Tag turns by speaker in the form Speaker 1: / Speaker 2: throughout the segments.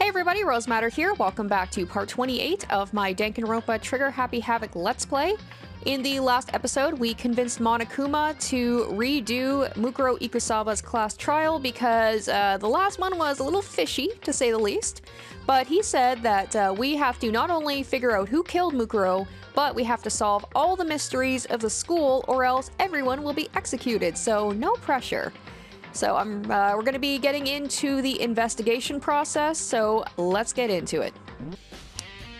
Speaker 1: Hey everybody, Rosematter here. Welcome back to part 28 of my Danganronpa Trigger Happy Havoc Let's Play. In the last episode, we convinced Monokuma to redo Mukuro Ikusawa's class trial because the last one was a little fishy, to say the least. But he said that we have to not only figure out who killed Mukuro, but we have to solve all the mysteries of the school or else everyone will be executed, so no pressure. So we're going to be getting into the investigation process, so let's get into it.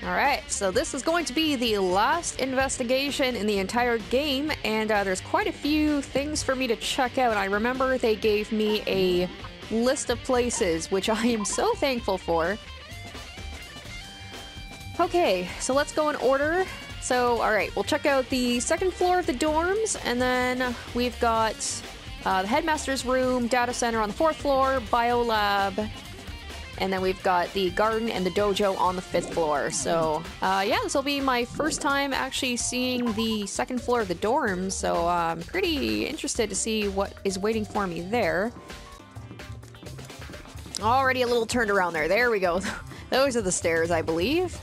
Speaker 1: Alright, so this is going to be the last investigation in the entire game, and there's quite a few things for me to check out. I remember they gave me a list of places, which I am so thankful for. Okay, so let's go in order. So, alright, we'll check out the second floor of the dorms, and then we've got the Headmasters Room, Data Center on the 4th floor, Biolab, and then we've got the garden and the dojo on the 5th floor. So, yeah, this will be my first time actually seeing the second floor of the dorms, so I'm pretty interested to see what is waiting for me there. Already a little turned around there. There we go. Those are the stairs, I believe.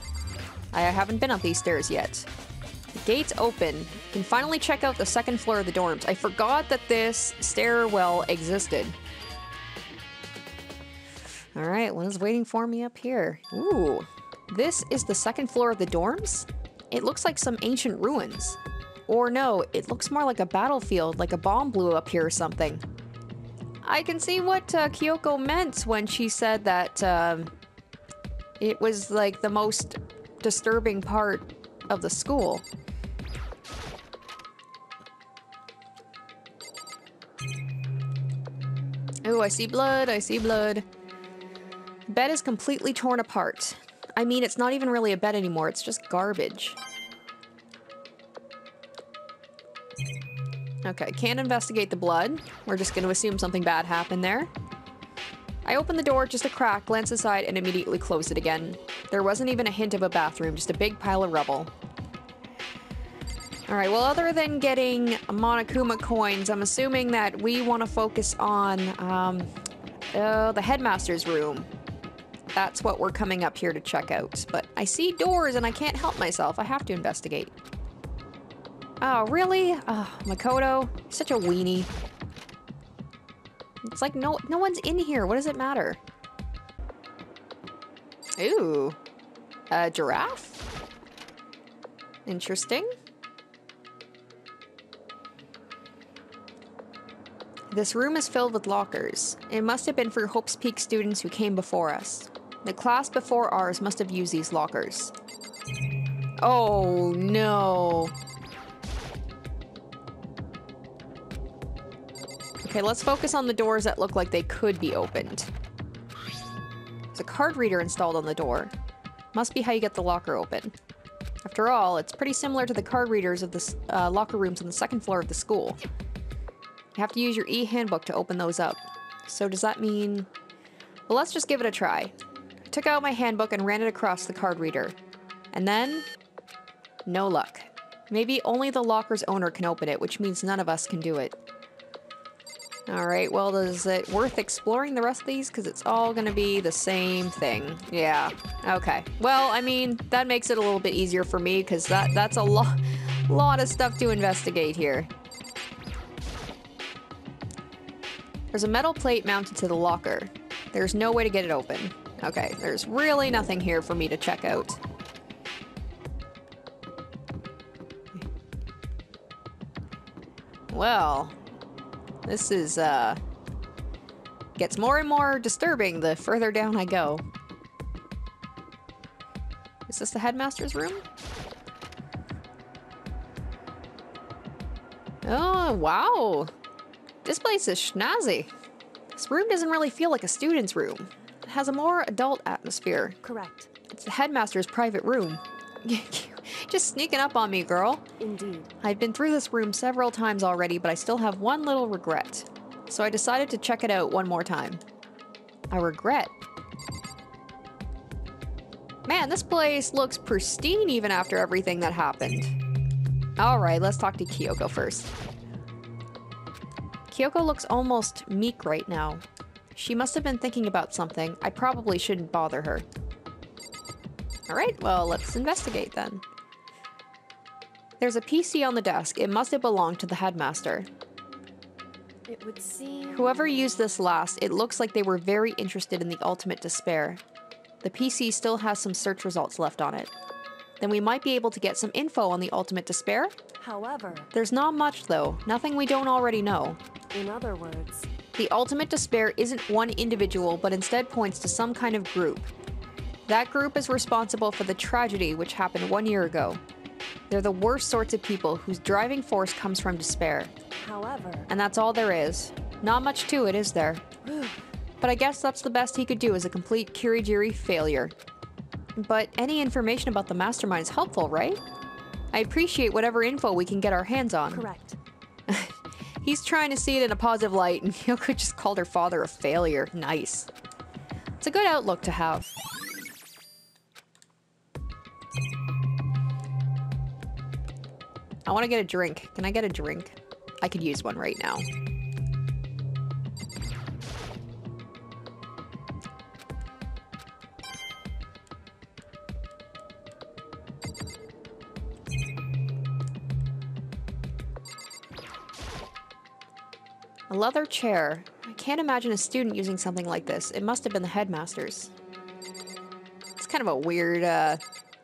Speaker 1: I haven't been up these stairs yet. The gate's open. You can finally check out the second floor of the dorms. I forgot that this stairwell existed. Alright, what is waiting for me up here? Ooh, this is the second floor of the dorms? It looks like some ancient ruins. Or no, it looks more like a battlefield, like a bomb blew up here or something. I can see what Kyoko meant when she said that it was like the most disturbing part of the school. Oh, I see blood, I see blood. The bed is completely torn apart. I mean, it's not even really a bed anymore, it's just garbage. Okay, can't investigate the blood. We're just gonna assume something bad happened there. I opened the door just a crack, glanced aside, and immediately closed it again. There wasn't even a hint of a bathroom, just a big pile of rubble. Alright, well, other than getting Monokuma coins, I'm assuming that we want to focus on the Headmasters Room. That's what we're coming up here to check out. But I see doors and I can't help myself. I have to investigate. Oh, really? Oh, Makoto, you're such a weenie. It's like no one's in here. What does it matter? Ooh, a giraffe? Interesting. This room is filled with lockers. It must have been for Hope's Peak students who came before us. The class before ours must have used these lockers. Oh no. Okay, let's focus on the doors that look like they could be opened. There's a card reader installed on the door. Must be how you get the locker open. After all, it's pretty similar to the card readers of the locker rooms on the second floor of the school. You have to use your e-handbook to open those up. So does that mean... Well, let's just give it a try. I took out my handbook and ran it across the card reader. And then... no luck. Maybe only the locker's owner can open it, which means none of us can do it. Alright, well, is it worth exploring the rest of these? Because it's all gonna be the same thing. Yeah, okay. Well, I mean, that makes it a little bit easier for me, because that's a lot of stuff to investigate here. There's a metal plate mounted to the locker. There's no way to get it open. Okay, there's really nothing here for me to check out. Well, this is, gets more and more disturbing the further down I go. Is this the Headmaster's Room? Oh, wow! This place is schnazzy. This room doesn't really feel like a student's room. It has a more adult atmosphere.
Speaker 2: Correct.
Speaker 1: It's the headmaster's private room. Just sneaking up on me, girl.
Speaker 2: Indeed.
Speaker 1: I've been through this room several times already, but I still have one little regret. So I decided to check it out one more time. A regret? Man, this place looks pristine even after everything that happened. Alright, let's talk to Kyoko first. Kyoko looks almost meek right now. She must have been thinking about something. I probably shouldn't bother her. Alright, well, let's investigate then. There's a PC on the desk. It must have belonged to the headmaster.
Speaker 2: It would seem...
Speaker 1: Whoever used this last, it looks like they were very interested in the ultimate despair. The PC still has some search results left on it. Then we might be able to get some info on the ultimate despair?
Speaker 2: However...
Speaker 1: There's not much, though. Nothing we don't already know.
Speaker 2: In other words...
Speaker 1: The ultimate despair isn't one individual, but instead points to some kind of group. That group is responsible for the tragedy which happened 1 year ago. They're the worst sorts of people whose driving force comes from despair.
Speaker 2: However...
Speaker 1: And that's all there is. Not much to it, is there? But I guess that's the best he could do as a complete Kirijiri failure. But any information about the mastermind is helpful, right? I appreciate whatever info we can get our hands on.
Speaker 2: Correct.
Speaker 1: He's trying to see it in a positive light, and Kyoko just called her father a failure. Nice. It's a good outlook to have. I want to get a drink. Can I get a drink? I could use one right now. A leather chair. I can't imagine a student using something like this. It must have been the headmasters. It's kind of a weird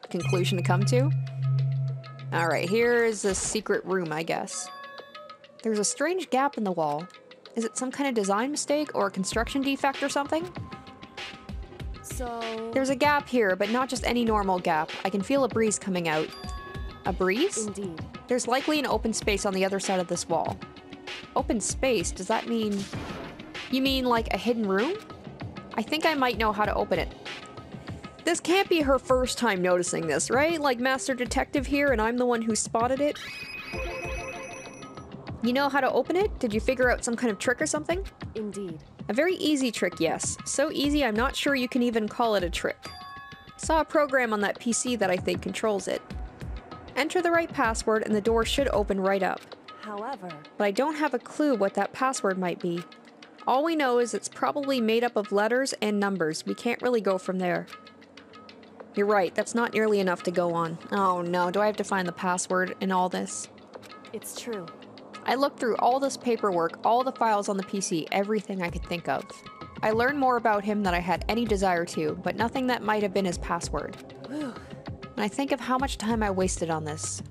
Speaker 1: conclusion to come to. Alright, here's a secret room, I guess. There's a strange gap in the wall. Is it some kind of design mistake or a construction defect or something?
Speaker 2: So...
Speaker 1: There's a gap here, but not just any normal gap. I can feel a breeze coming out. A breeze?
Speaker 2: Indeed.
Speaker 1: There's likely an open space on the other side of this wall. Open space? Does that mean... You mean like a hidden room? I think I might know how to open it. This can't be her first time noticing this, right? Like Master Detective here and I'm the one who spotted it. You know how to open it? Did you figure out some kind of trick or something?
Speaker 2: Indeed.
Speaker 1: A very easy trick, yes. So easy I'm not sure you can even call it a trick. Saw a program on that PC that I think controls it. Enter the right password and the door should open right up.
Speaker 2: However...
Speaker 1: But I don't have a clue what that password might be. All we know is it's probably made up of letters and numbers. We can't really go from there. You're right, that's not nearly enough to go on. Oh no, do I have to find the password in all this?
Speaker 2: It's true.
Speaker 1: I looked through all this paperwork, all the files on the PC, everything I could think of. I learned more about him than I had any desire to, but nothing that might have been his password. And I think of how much time I wasted on this.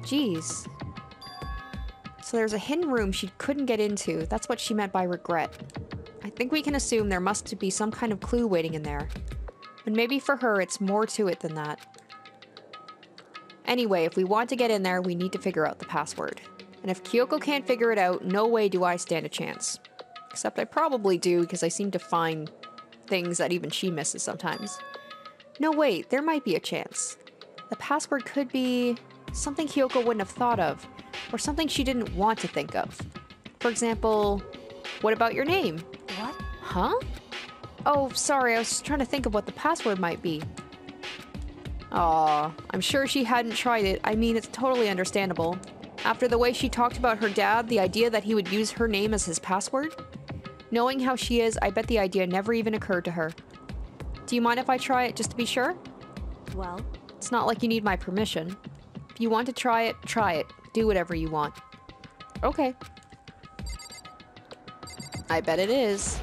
Speaker 1: Jeez. So there's a hidden room she couldn't get into. That's what she meant by regret. I think we can assume there must be some kind of clue waiting in there. But maybe for her it's more to it than that. Anyway, if we want to get in there, we need to figure out the password. And if Kyoko can't figure it out, no way do I stand a chance. Except I probably do, because I seem to find things that even she misses sometimes. No, wait, there might be a chance. The password could be something Kyoko wouldn't have thought of, or something she didn't want to think of. For example, what about your name?
Speaker 2: What?
Speaker 1: Huh? Oh, sorry, I was just trying to think of what the password might be. Aw, I'm sure she hadn't tried it. I mean, it's totally understandable. After the way she talked about her dad, the idea that he would use her name as his password? Knowing how she is, I bet the idea never even occurred to her. Do you mind if I try it just to be sure?
Speaker 2: Well?
Speaker 1: It's not like you need my permission. If you want to try it, try it. Do whatever you want. Okay. I bet it is.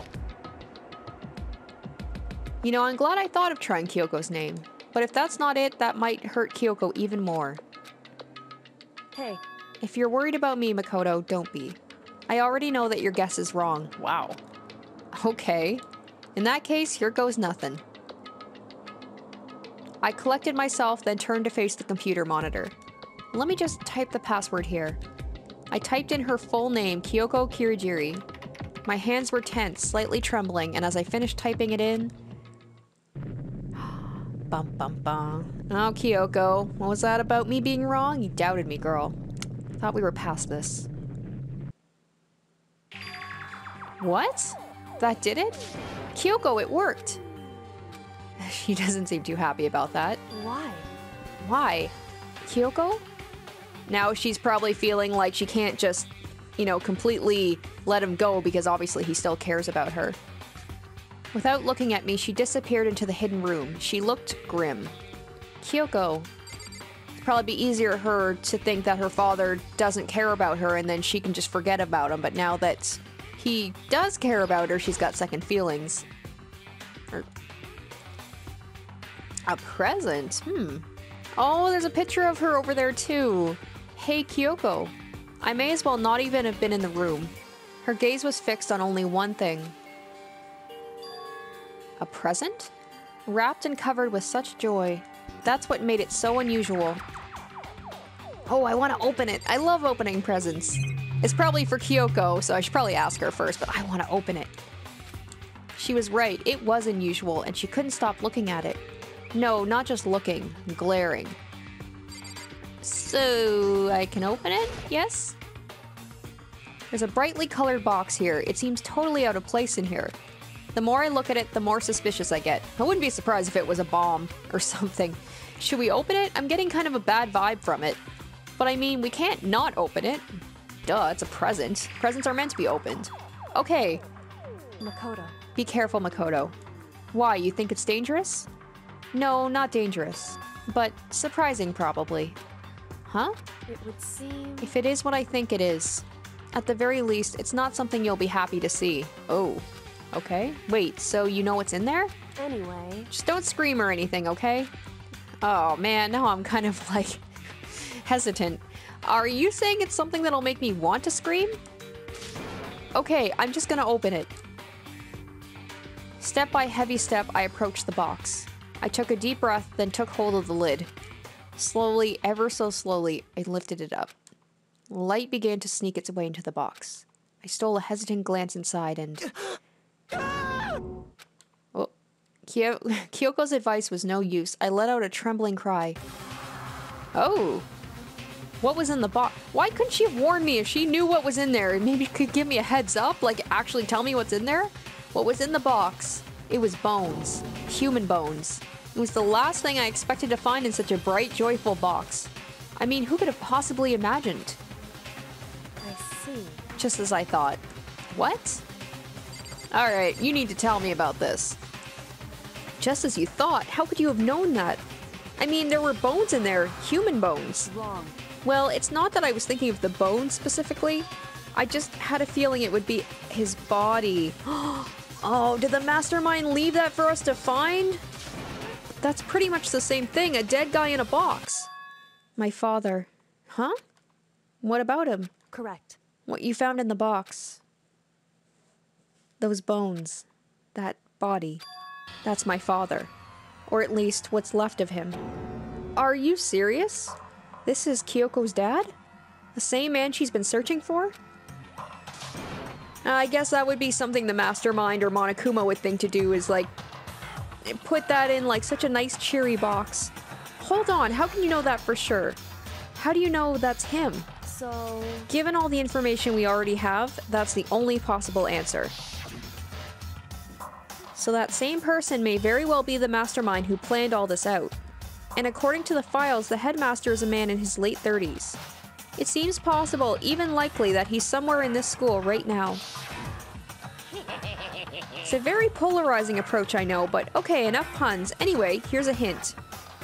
Speaker 1: You know, I'm glad I thought of trying Kyoko's name. But if that's not it, that might hurt Kyoko even more.
Speaker 2: Hey.
Speaker 1: If you're worried about me, Makoto, don't be. I already know that your guess is wrong. Wow. Okay. In that case, here goes nothing. I collected myself, then turned to face the computer monitor. Let me just type the password here. I typed in her full name, Kyoko Kirijiri. My hands were tense, slightly trembling, and as I finished typing it in... Bum bum bum. Oh, Kyoko, what was that about me being wrong? You doubted me, girl. Thought we were past this. What? That did it? Kyoko, it worked! She doesn't seem too happy about that.
Speaker 2: Why?
Speaker 1: Why? Kyoko? Now she's probably feeling like she can't just you know, completely let him go because obviously he still cares about her. Without looking at me, she disappeared into the hidden room. She looked grim. Kyoko. It'd probably be easier for her to think that her father doesn't care about her and then she can just forget about him, but now that he does care about her, she's got second feelings. A present? Oh, there's a picture of her over there too. Hey, Kyoko. I may as well not even have been in the room. Her gaze was fixed on only one thing. A present? Wrapped and covered with such joy. That's what made it so unusual. Oh, I want to open it. I love opening presents. It's probably for Kyoko, so I should probably ask her first, but I want to open it. She was right. It was unusual, and she couldn't stop looking at it. No, not just looking. Glaring. So, I can open it? Yes? There's a brightly colored box here. It seems totally out of place in here. The more I look at it, the more suspicious I get. I wouldn't be surprised if it was a bomb or something. Should we open it? I'm getting kind of a bad vibe from it. But I mean, we can't not open it. Duh, it's a present. Presents are meant to be opened. Okay.
Speaker 2: Makoto.
Speaker 1: Be careful, Makoto. Why, you think it's dangerous? No, not dangerous. But surprising, probably. Huh?
Speaker 2: It would seem...
Speaker 1: If it is what I think it is, at the very least, it's not something you'll be happy to see. Oh. Okay. Wait, so you know what's in there?
Speaker 2: Anyway...
Speaker 1: Just don't scream or anything, okay? Oh man, now I'm kind of like... hesitant. Are you saying it's something that'll make me want to scream? Okay, I'm just gonna open it. Step by heavy step, I approached the box. I took a deep breath, then took hold of the lid. Slowly, ever so slowly, I lifted it up. Light began to sneak its way into the box. I stole a hesitant glance inside and... Oh. Kyoko's advice was no use. I let out a trembling cry. Oh. What was in the box? Why couldn't she have warned me if she knew what was in there? Maybe could give me a heads up, like actually tell me what's in there? What was in the box? It was bones. Human bones. It was the last thing I expected to find in such a bright, joyful box. I mean, who could have possibly imagined?
Speaker 2: I see.
Speaker 1: Just as I thought. What? Alright, you need to tell me about this. Just as you thought? How could you have known that? I mean, there were bones in there. Human bones.
Speaker 2: Wrong.
Speaker 1: Well, it's not that I was thinking of the bones specifically. I just had a feeling it would be his body. Oh, did the mastermind leave that for us to find? That's pretty much the same thing, a dead guy in a box. My father. Huh? What about him?
Speaker 2: Correct.
Speaker 1: What you found in the box. Those bones. That body. That's my father. Or at least what's left of him. Are you serious? This is Kyoko's dad? The same man she's been searching for? I guess that would be something the mastermind or Monokuma would think to do, is like put that in like such a nice cheery box. Hold on, how can you know that for sure? How do you know that's him?
Speaker 2: So...
Speaker 1: Given all the information we already have, that's the only possible answer. So that same person may very well be the mastermind who planned all this out. And according to the files, the headmaster is a man in his late 30s. It seems possible, even likely, that he's somewhere in this school right now. It's a very polarizing approach, I know, but okay, enough puns. Anyway, here's a hint.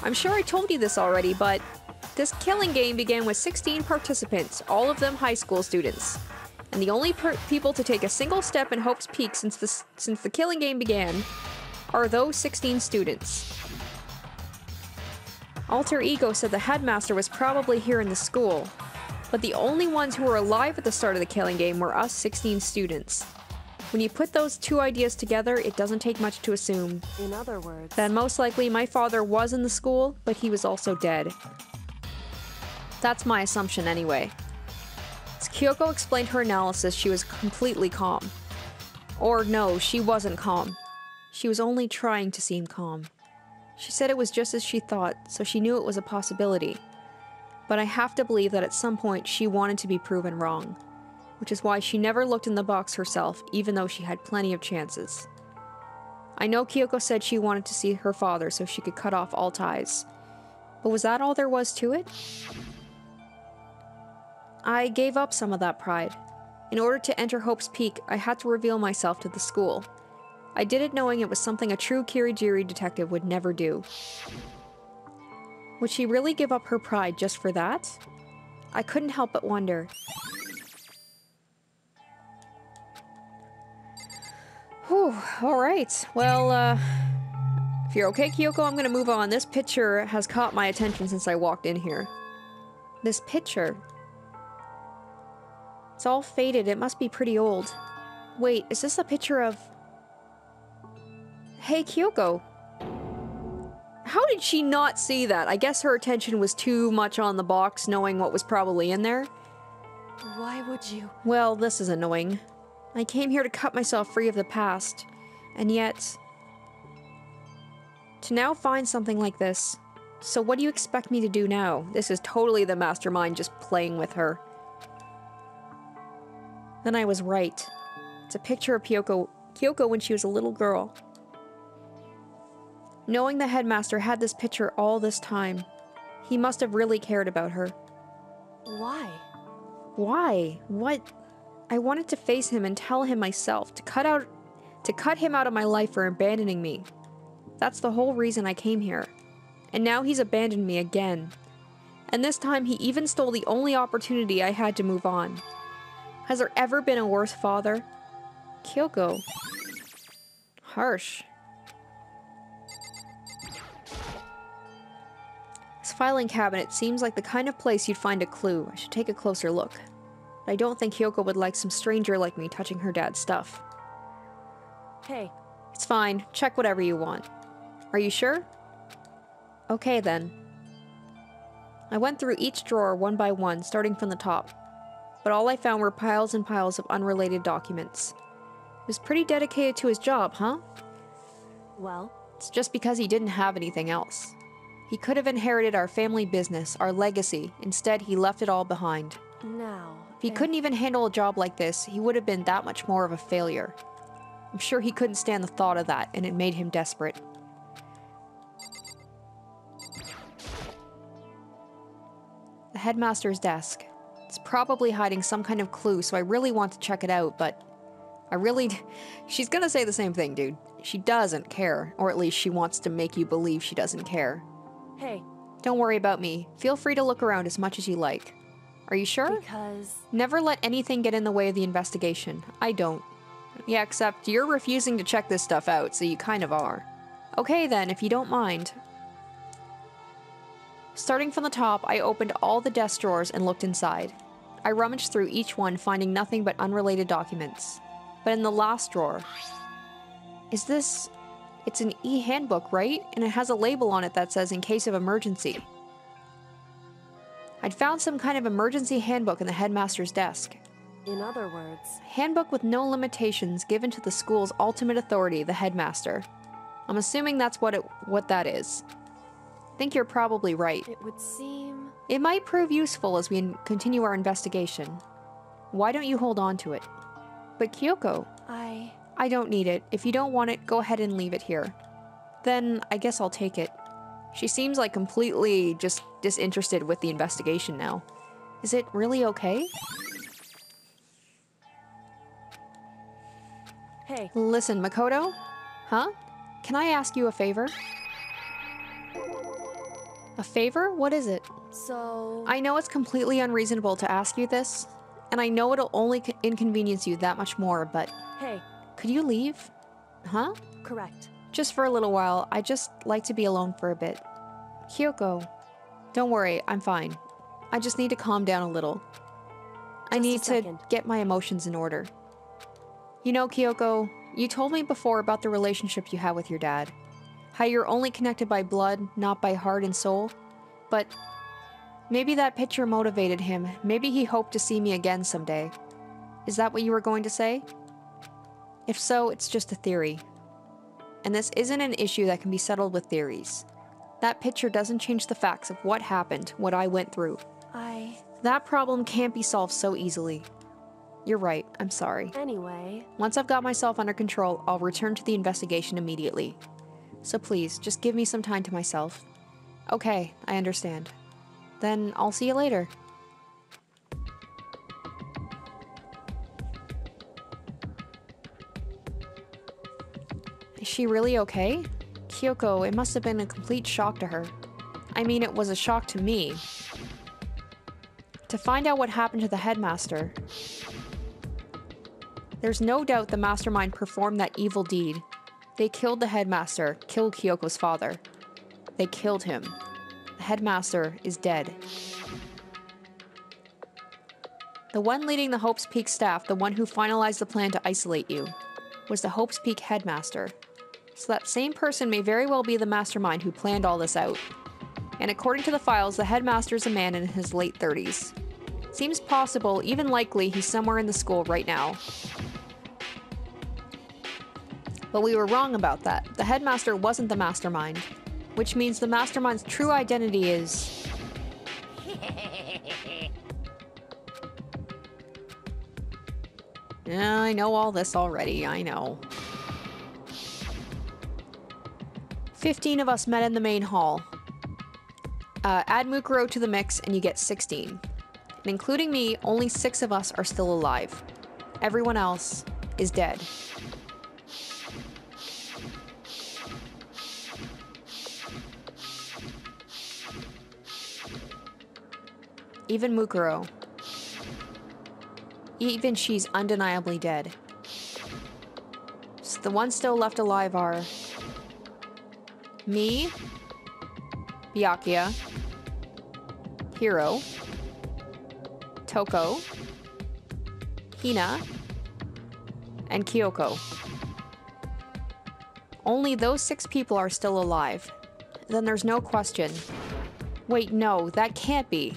Speaker 1: I'm sure I told you this already, but this killing game began with 16 participants, all of them high school students. And the only people to take a single step in Hope's Peak since the killing game began are those 16 students. Alter Ego said the headmaster was probably here in the school, but the only ones who were alive at the start of the killing game were us 16 students. When you put those two ideas together, it doesn't take much to assume.
Speaker 2: In other words...
Speaker 1: that most likely my father was in the school, but he was also dead. That's my assumption anyway. As Kyoko explained her analysis, she was completely calm. Or no, she wasn't calm. She was only trying to seem calm. She said it was just as she thought, so she knew it was a possibility. But I have to believe that at some point she wanted to be proven wrong, which is why she never looked in the box herself, even though she had plenty of chances. I know Kyoko said she wanted to see her father so she could cut off all ties. But was that all there was to it? I gave up some of that pride. In order to enter Hope's Peak, I had to reveal myself to the school. I did it knowing it was something a true Kirijiri detective would never do. Would she really give up her pride just for that? I couldn't help but wonder. Whew, alright. Well, if you're okay, Kyoko, I'm gonna move on. This picture has caught my attention since I walked in here. This picture. It's all faded. It must be pretty old. Wait, is this a picture of... Hey, Kyoko. How did she not see that? I guess her attention was too much on the box, knowing what was probably in there.
Speaker 2: Why would you?
Speaker 1: Well, this is annoying. I came here to cut myself free of the past, and yet... to now find something like this. So what do you expect me to do now? This is totally the mastermind just playing with her. Then I was right. It's a picture of Kyoko when she was a little girl. Knowing the headmaster had this picture all this time, he must have really cared about her.
Speaker 2: Why?
Speaker 1: Why? What? I wanted to face him and tell him myself, to cut him out of my life for abandoning me. That's the whole reason I came here. And now he's abandoned me again. And this time he even stole the only opportunity I had to move on. Has there ever been a worse father? Kyoko. Harsh. This filing cabinet seems like the kind of place you'd find a clue. I should take a closer look. But I don't think Kyoko would like some stranger like me touching her dad's stuff.
Speaker 2: Hey.
Speaker 1: It's fine. Check whatever you want. Are you sure? Okay then. I went through each drawer one by one, starting from the top. But all I found were piles and piles of unrelated documents. He was pretty dedicated to his job, huh?
Speaker 2: Well?
Speaker 1: It's just because he didn't have anything else. He could have inherited our family business, our legacy. Instead, he left it all behind.
Speaker 2: Now...
Speaker 1: If he couldn't even handle a job like this, he would have been that much more of a failure. I'm sure he couldn't stand the thought of that, and it made him desperate. The headmaster's desk. It's probably hiding some kind of clue, so I really want to check it out, but... She's gonna say the same thing, dude. She doesn't care, or at least she wants to make you believe she doesn't care.
Speaker 2: Hey.
Speaker 1: Don't worry about me. Feel free to look around as much as you like. Are you sure?
Speaker 2: Because...
Speaker 1: Never let anything get in the way of the investigation. I don't. Yeah, except you're refusing to check this stuff out, so you kind of are. Okay then, if you don't mind. Starting from the top, I opened all the desk drawers and looked inside. I rummaged through each one, finding nothing but unrelated documents. But in the last drawer... Is this... It's an e-handbook, right? And it has a label on it that says, in case of emergency. I'd found some kind of emergency handbook in the headmaster's desk.
Speaker 2: In other words...
Speaker 1: Handbook with no limitations given to the school's ultimate authority, the headmaster. I'm assuming that's what that is. I think you're probably right.
Speaker 2: It would seem...
Speaker 1: It might prove useful as we continue our investigation. Why don't you hold on to it? But Kyoko... I don't need it. If you don't want it, go ahead and leave it here. Then, I guess I'll take it. She seems like completely just disinterested with the investigation now. Is it really okay?
Speaker 2: Hey.
Speaker 1: Listen, Makoto? Huh? Can I ask you a favor? A favor? What is it?
Speaker 2: So...
Speaker 1: I know it's completely unreasonable to ask you this, and I know it'll only inconvenience you that much more, but...
Speaker 2: Hey.
Speaker 1: Could you leave? Huh?
Speaker 2: Correct.
Speaker 1: Just for a little while. I'd just like to be alone for a bit. Kyoko. Don't worry, I'm fine. I just need to calm down a little. I need to get my emotions in order. You know, Kyoko, you told me before about the relationship you have with your dad. How you're only connected by blood, not by heart and soul. But maybe that picture motivated him. Maybe he hoped to see me again someday. Is that what you were going to say? If so, it's just a theory. And this isn't an issue that can be settled with theories. That picture doesn't change the facts of what happened, what I went through. That problem can't be solved so easily. You're right, I'm sorry.
Speaker 2: Anyway...
Speaker 1: Once I've got myself under control, I'll return to the investigation immediately. So please, just give me some time to myself. Okay, I understand. Then I'll see you later. she really okay? Kyoko, it must have been a complete shock to her. I mean, it was a shock to me. To find out what happened to the headmaster. There's no doubt the mastermind performed that evil deed. They killed the headmaster, killed Kyoko's father. They killed him. The headmaster is dead. The one leading the Hope's Peak staff, the one who finalized the plan to isolate you, was the Hope's Peak headmaster. So that same person may very well be the mastermind who planned all this out. And according to the files, the headmaster is a man in his late 30s. Seems possible, even likely, he's somewhere in the school right now. But we were wrong about that. The headmaster wasn't the mastermind, which means the mastermind's true identity is... Yeah, I know all this already, I know. 15 of us met in the main hall. Add Mukuro to the mix and you get 16. And including me, only 6 of us are still alive. Everyone else is dead. Even Mukuro. Even she's undeniably dead. So the ones still left alive are... me, Byakuya, Hiro, Toko, Hina, and Kyoko. Only those 6 people are still alive. Then there's no question. Wait, no, that can't be.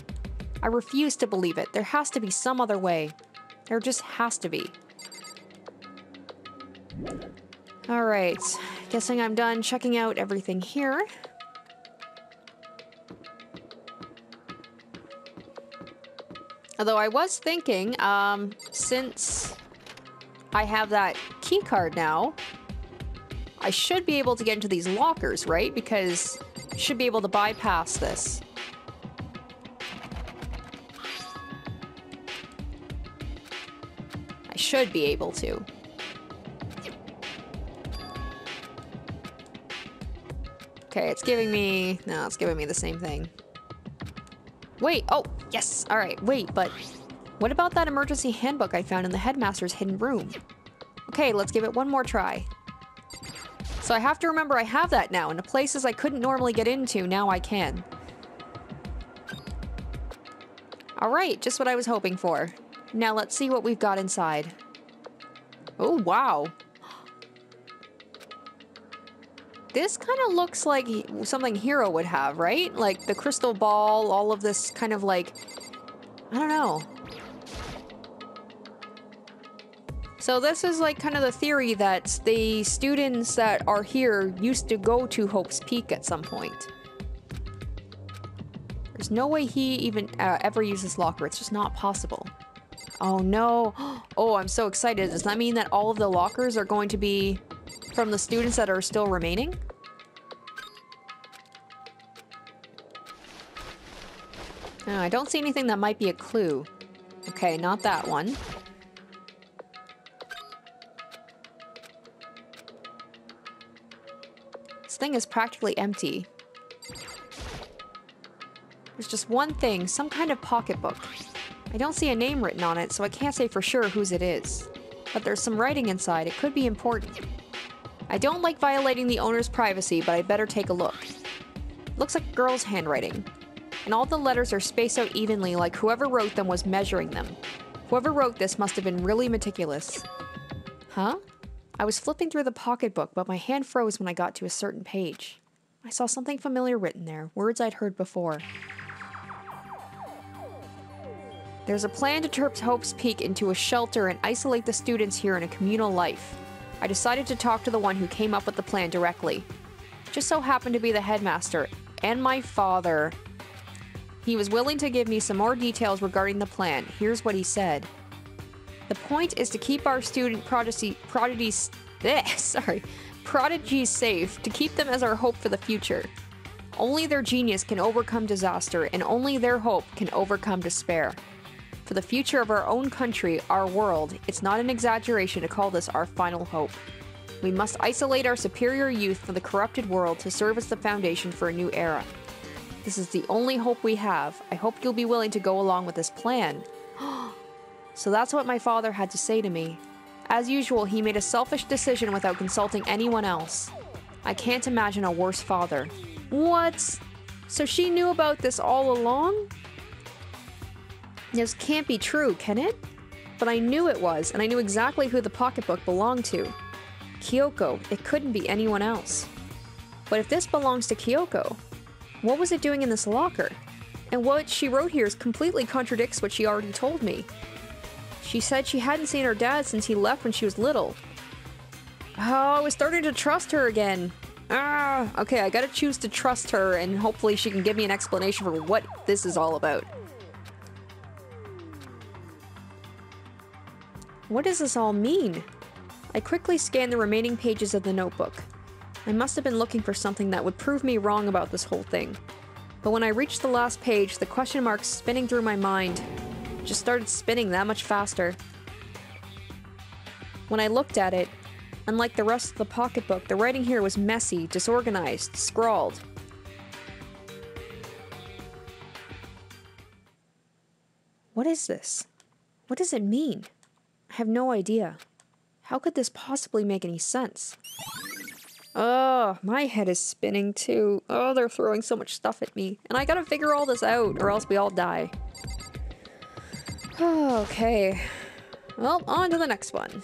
Speaker 1: I refuse to believe it. There has to be some other way. There just has to be. Alright, guessing I'm done checking out everything here. Although I was thinking, since I have that key card now, I should be able to get into these lockers, right? Because I should be able to bypass this. I should be able to. Okay, it's giving me... No, it's giving me the same thing. Wait, oh, yes, alright, wait, but... What about that emergency handbook I found in the headmaster's hidden room? Okay, let's give it one more try. So I have to remember I have that now, and the places I couldn't normally get into, now I can. Alright, just what I was hoping for. Now let's see what we've got inside. Oh, wow. This kind of looks like something Hiro would have, right? Like the crystal ball, all of this kind of like... I don't know. So this is like kind of the theory that the students that are here used to go to Hope's Peak at some point. There's no way he even ever used this locker. It's just not possible. Oh no. Oh, I'm so excited. Does that mean that all of the lockers are going to be from the students that are still remaining? No, I don't see anything that might be a clue. Okay, not that one. This thing is practically empty. There's just one thing, some kind of pocketbook. I don't see a name written on it, so I can't say for sure whose it is. But there's some writing inside. It could be important. I don't like violating the owner's privacy, but I better take a look. Looks like girl's handwriting. And all the letters are spaced out evenly, like whoever wrote them was measuring them. Whoever wrote this must have been really meticulous. Huh? I was flipping through the pocketbook, but my hand froze when I got to a certain page. I saw something familiar written there, words I'd heard before. There's a plan to turn Hope's Peak into a shelter and isolate the students here in a communal life. I decided to talk to the one who came up with the plan directly. Just so happened to be the headmaster, and my father. He was willing to give me some more details regarding the plan. Here's what he said. The point is to keep our student prodigies safe, to keep them as our hope for the future. Only their genius can overcome disaster, and only their hope can overcome despair. For the future of our own country, our world, it's not an exaggeration to call this our final hope. We must isolate our superior youth from the corrupted world to serve as the foundation for a new era. This is the only hope we have. I hope you'll be willing to go along with this plan. So that's what my father had to say to me. As usual, he made a selfish decision without consulting anyone else. I can't imagine a worse father. What? So she knew about this all along? This can't be true, can it? But I knew it was, and I knew exactly who the pocketbook belonged to. Kyoko. It couldn't be anyone else. But if this belongs to Kyoko, what was it doing in this locker? And what she wrote here completely contradicts what she already told me. She said she hadn't seen her dad since he left when she was little. Oh, I was starting to trust her again. Okay, I gotta choose to trust her, and hopefully she can give me an explanation for what this is all about. What does this all mean? I quickly scanned the remaining pages of the notebook. I must have been looking for something that would prove me wrong about this whole thing. But when I reached the last page, the question marks spinning through my mind just started spinning that much faster. When I looked at it, unlike the rest of the pocketbook, the writing here was messy, disorganized, scrawled. What is this? What does it mean? I have no idea. How could this possibly make any sense? Oh, my head is spinning too. Oh, they're throwing so much stuff at me. And I gotta figure all this out, or else we all die. Okay. Well, on to the next one.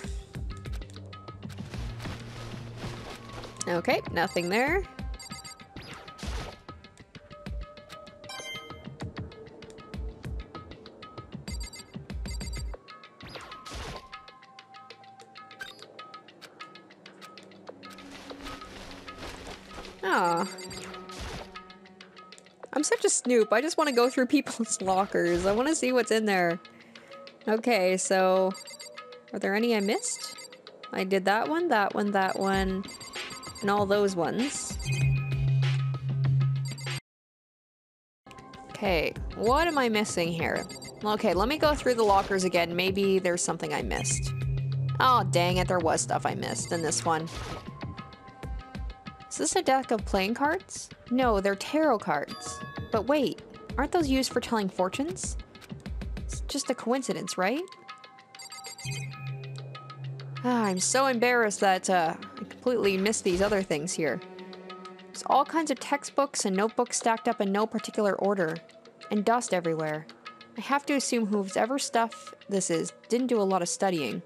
Speaker 1: Okay, nothing there. Ah. I'm such a snoop. I just want to go through people's lockers. I want to see what's in there. Okay, so... Are there any I missed? I did that one, that one, that one, and all those ones. Okay, what am I missing here? Okay, let me go through the lockers again. Maybe there's something I missed. Oh, dang it, there was stuff I missed in this one. Is this a deck of playing cards? No, they're tarot cards. But wait, aren't those used for telling fortunes? It's just a coincidence, right? I'm so embarrassed that I completely missed these other things here. There's all kinds of textbooks and notebooks stacked up in no particular order, and dust everywhere. I have to assume whoever stuff this is didn't do a lot of studying.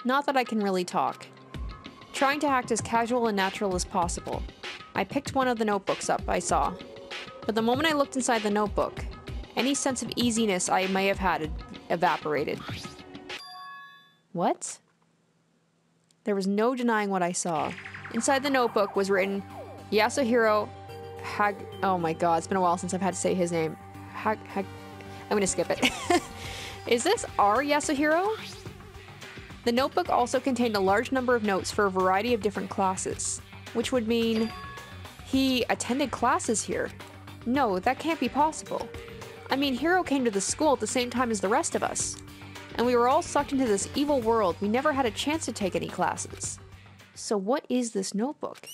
Speaker 1: Not that I can really talk. Trying to act as casual and natural as possible. I picked one of the notebooks up I saw. But the moment I looked inside the notebook, any sense of easiness I may have had evaporated. What? There was no denying what I saw. Inside the notebook was written, Yasuhiro oh my god, it's been a while since I've had to say his name. I'm gonna skip it. Is this our Yasuhiro? The notebook also contained a large number of notes for a variety of different classes, which would mean he attended classes here. No, that can't be possible. I mean, Hiro came to the school at the same time as the rest of us. And we were all sucked into this evil world. We never had a chance to take any classes. So what is this notebook?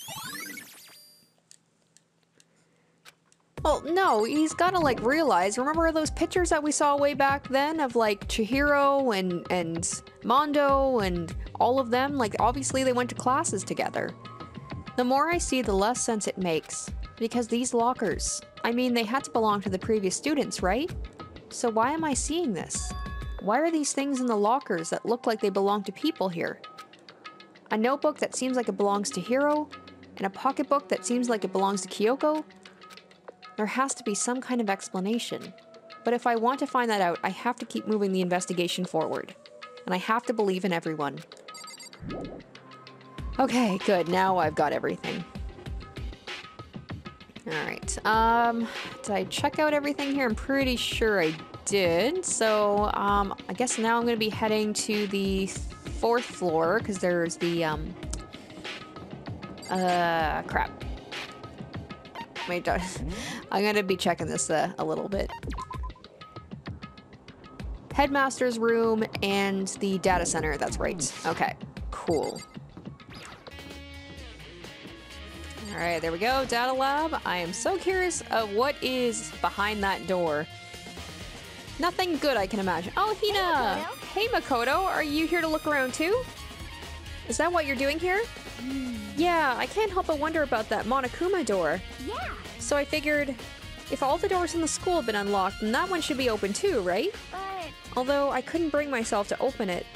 Speaker 1: Well, no, he's gotta, like, realize, remember those pictures that we saw way back then of, like, Chihiro and Mondo and all of them? Like, obviously they went to classes together. The more I see, the less sense it makes. Because these lockers, I mean, they had to belong to the previous students, right? So why am I seeing this? Why are these things in the lockers that look like they belong to people here? A notebook that seems like it belongs to Hiro, and a pocketbook that seems like it belongs to Kyoko? There has to be some kind of explanation. But if I want to find that out, I have to keep moving the investigation forward. And I have to believe in everyone. Okay, good. Now I've got everything. Alright, did I check out everything here? I'm pretty sure I did. So, I guess now I'm going to be heading to the 4th floor, because there's the, crap. Wait, I'm going to be checking this a little bit. Headmasters Room and the data center, that's right. Okay, cool. Alright, there we go. Data lab. I am so curious of what is behind that door. Nothing good, I can imagine. Oh, Hina! Hey, Makoto. Are you here to look around too? Is that what you're doing here? Yeah, I can't help but wonder about that Monokuma door.
Speaker 3: Yeah.
Speaker 1: So I figured, if all the doors in the school have been unlocked, then that one should be open too, right?
Speaker 3: But
Speaker 1: Although I couldn't bring myself to open it.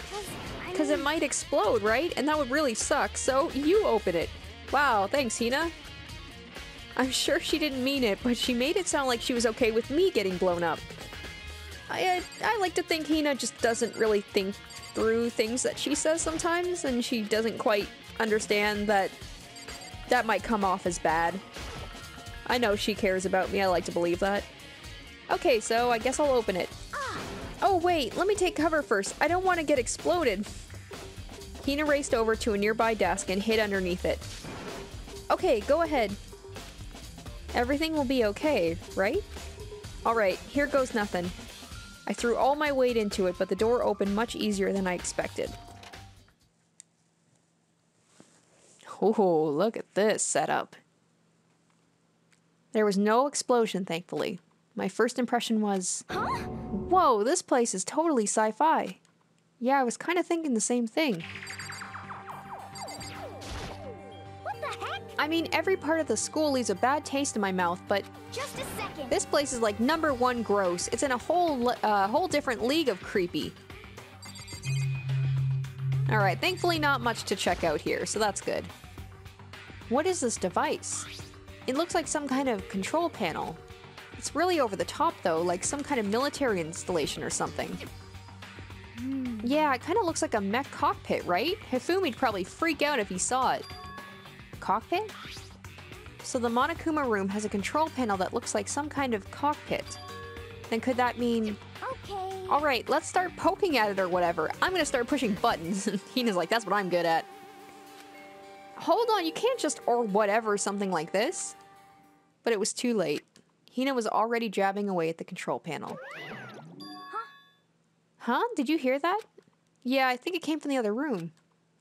Speaker 1: Because it might explode, right? And that would really suck, so you open it. Wow, thanks, Hina. I'm sure she didn't mean it, but she made it sound like she was okay with me getting blown up. I like to think Hina just doesn't really think through things that she says sometimes, and she doesn't quite understand that that might come off as bad. I know she cares about me, I like to believe that. Okay, so I guess I'll open it. Oh wait, let me take cover first. I don't want to get exploded. Hina raced over to a nearby desk and hid underneath it. Okay, go ahead. Everything will be okay, right? Alright, here goes nothing. I threw all my weight into it, but the door opened much easier than I expected. Oh, look at this setup. There was no explosion, thankfully. My first impression was... Whoa, this place is totally sci-fi. Yeah, I was kind of thinking the same thing.
Speaker 3: what the heck?
Speaker 1: I mean, every part of the school leaves a bad taste in my mouth, but
Speaker 3: Just a second.
Speaker 1: this place is like #1 gross. It's in a whole different league of creepy. Alright, thankfully not much to check out here, so that's good. What is this device? It looks like some kind of control panel. It's really over the top though, like some kind of military installation or something. Yeah, it kind of looks like a mech cockpit, right? Hifumi'd probably freak out if he saw it. Cockpit? So the Monokuma room has a control panel that looks like some kind of cockpit. Then could that mean...
Speaker 3: Okay.
Speaker 1: Alright, let's start poking at it or whatever. I'm gonna start pushing buttons. Hina's like, that's what I'm good at. Hold on, you can't just or whatever something like this. But it was too late. Hina was already jabbing away at the control panel. Huh? Did you hear that? Yeah, I think it came from the other room.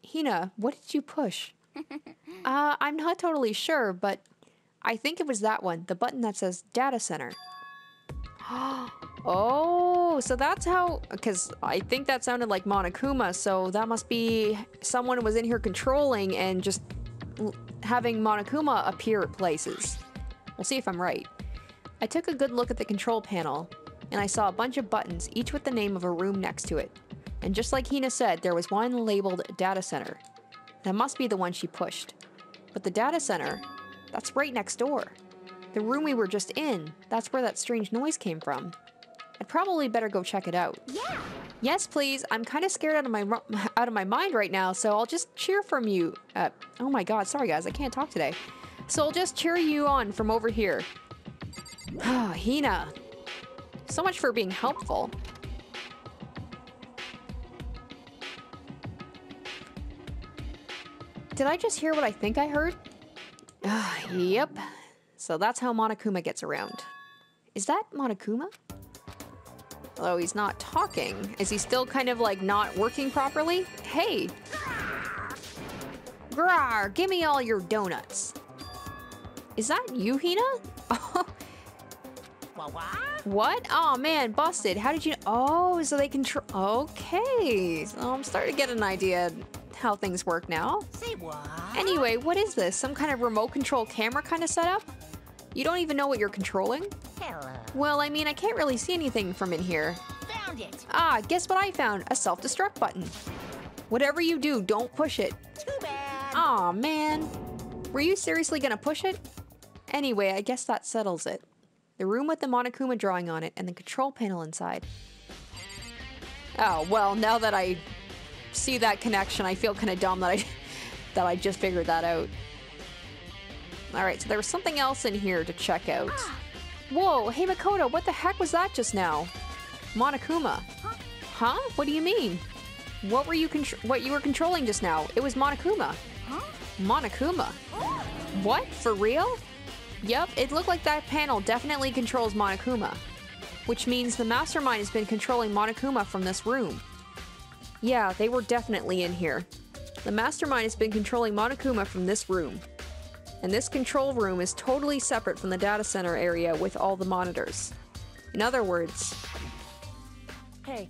Speaker 1: Hina, what did you push? I'm not totally sure, but I think it was that one, the button that says Data Center. Oh, so that's how... Because I think that sounded like Monokuma, so that must be someone was in here controlling and just having Monokuma appear at places. We'll see if I'm right. I took a good look at the control panel, and I saw a bunch of buttons, each with the name of a room next to it. And just like Hina said, there was one labeled Data Center. That must be the one she pushed. But the Data Center, that's right next door. The room we were just in, that's where that strange noise came from. I'd probably better go check it out.
Speaker 3: Yeah.
Speaker 1: Yes, please. I'm kind of scared out of my mind right now, so I'll just cheer from you. Oh my god, sorry guys, I can't talk today. So I'll just cheer you on from over here. Ah, Hina. So much for being helpful. Did I just hear what I think I heard? Yep. So that's how Monokuma gets around. Is that Monokuma? Although he's not talking. Is he still kind of like not working properly? Hey! Grar, give me all your donuts. Is that you, Hina? What? Oh man, busted. How did you... Oh, so they control... Okay. So I'm starting to get an idea how things work now.
Speaker 3: Say what?
Speaker 1: Anyway, what is this? Some kind of remote control camera kind of setup? You don't even know what you're controlling?
Speaker 3: Hello.
Speaker 1: Well, I mean, I can't really see anything from in here.
Speaker 3: Found it.
Speaker 1: Ah, guess what I found? A self-destruct button. Whatever you do, don't push it.
Speaker 3: Too bad.
Speaker 1: Aw, man. Were you seriously gonna push it? Anyway, I guess that settles it. The room with the Monokuma drawing on it and the control panel inside. Oh, well, now that I see that connection, I feel kind of dumb that I just figured that out. Alright, so there was something else in here to check out. Whoa, hey Makoto, what the heck was that just now? Monokuma. Huh? What do you mean? What you were controlling just now? It was Monokuma.
Speaker 3: Huh?
Speaker 1: Monokuma? What? For real? Yep, it looked like that panel definitely controls Monokuma. Which means the mastermind has been controlling Monokuma from this room. Yeah, they were definitely in here. The mastermind has been controlling Monokuma from this room. And this control room is totally separate from the data center area with all the monitors. In other words,
Speaker 2: Hey,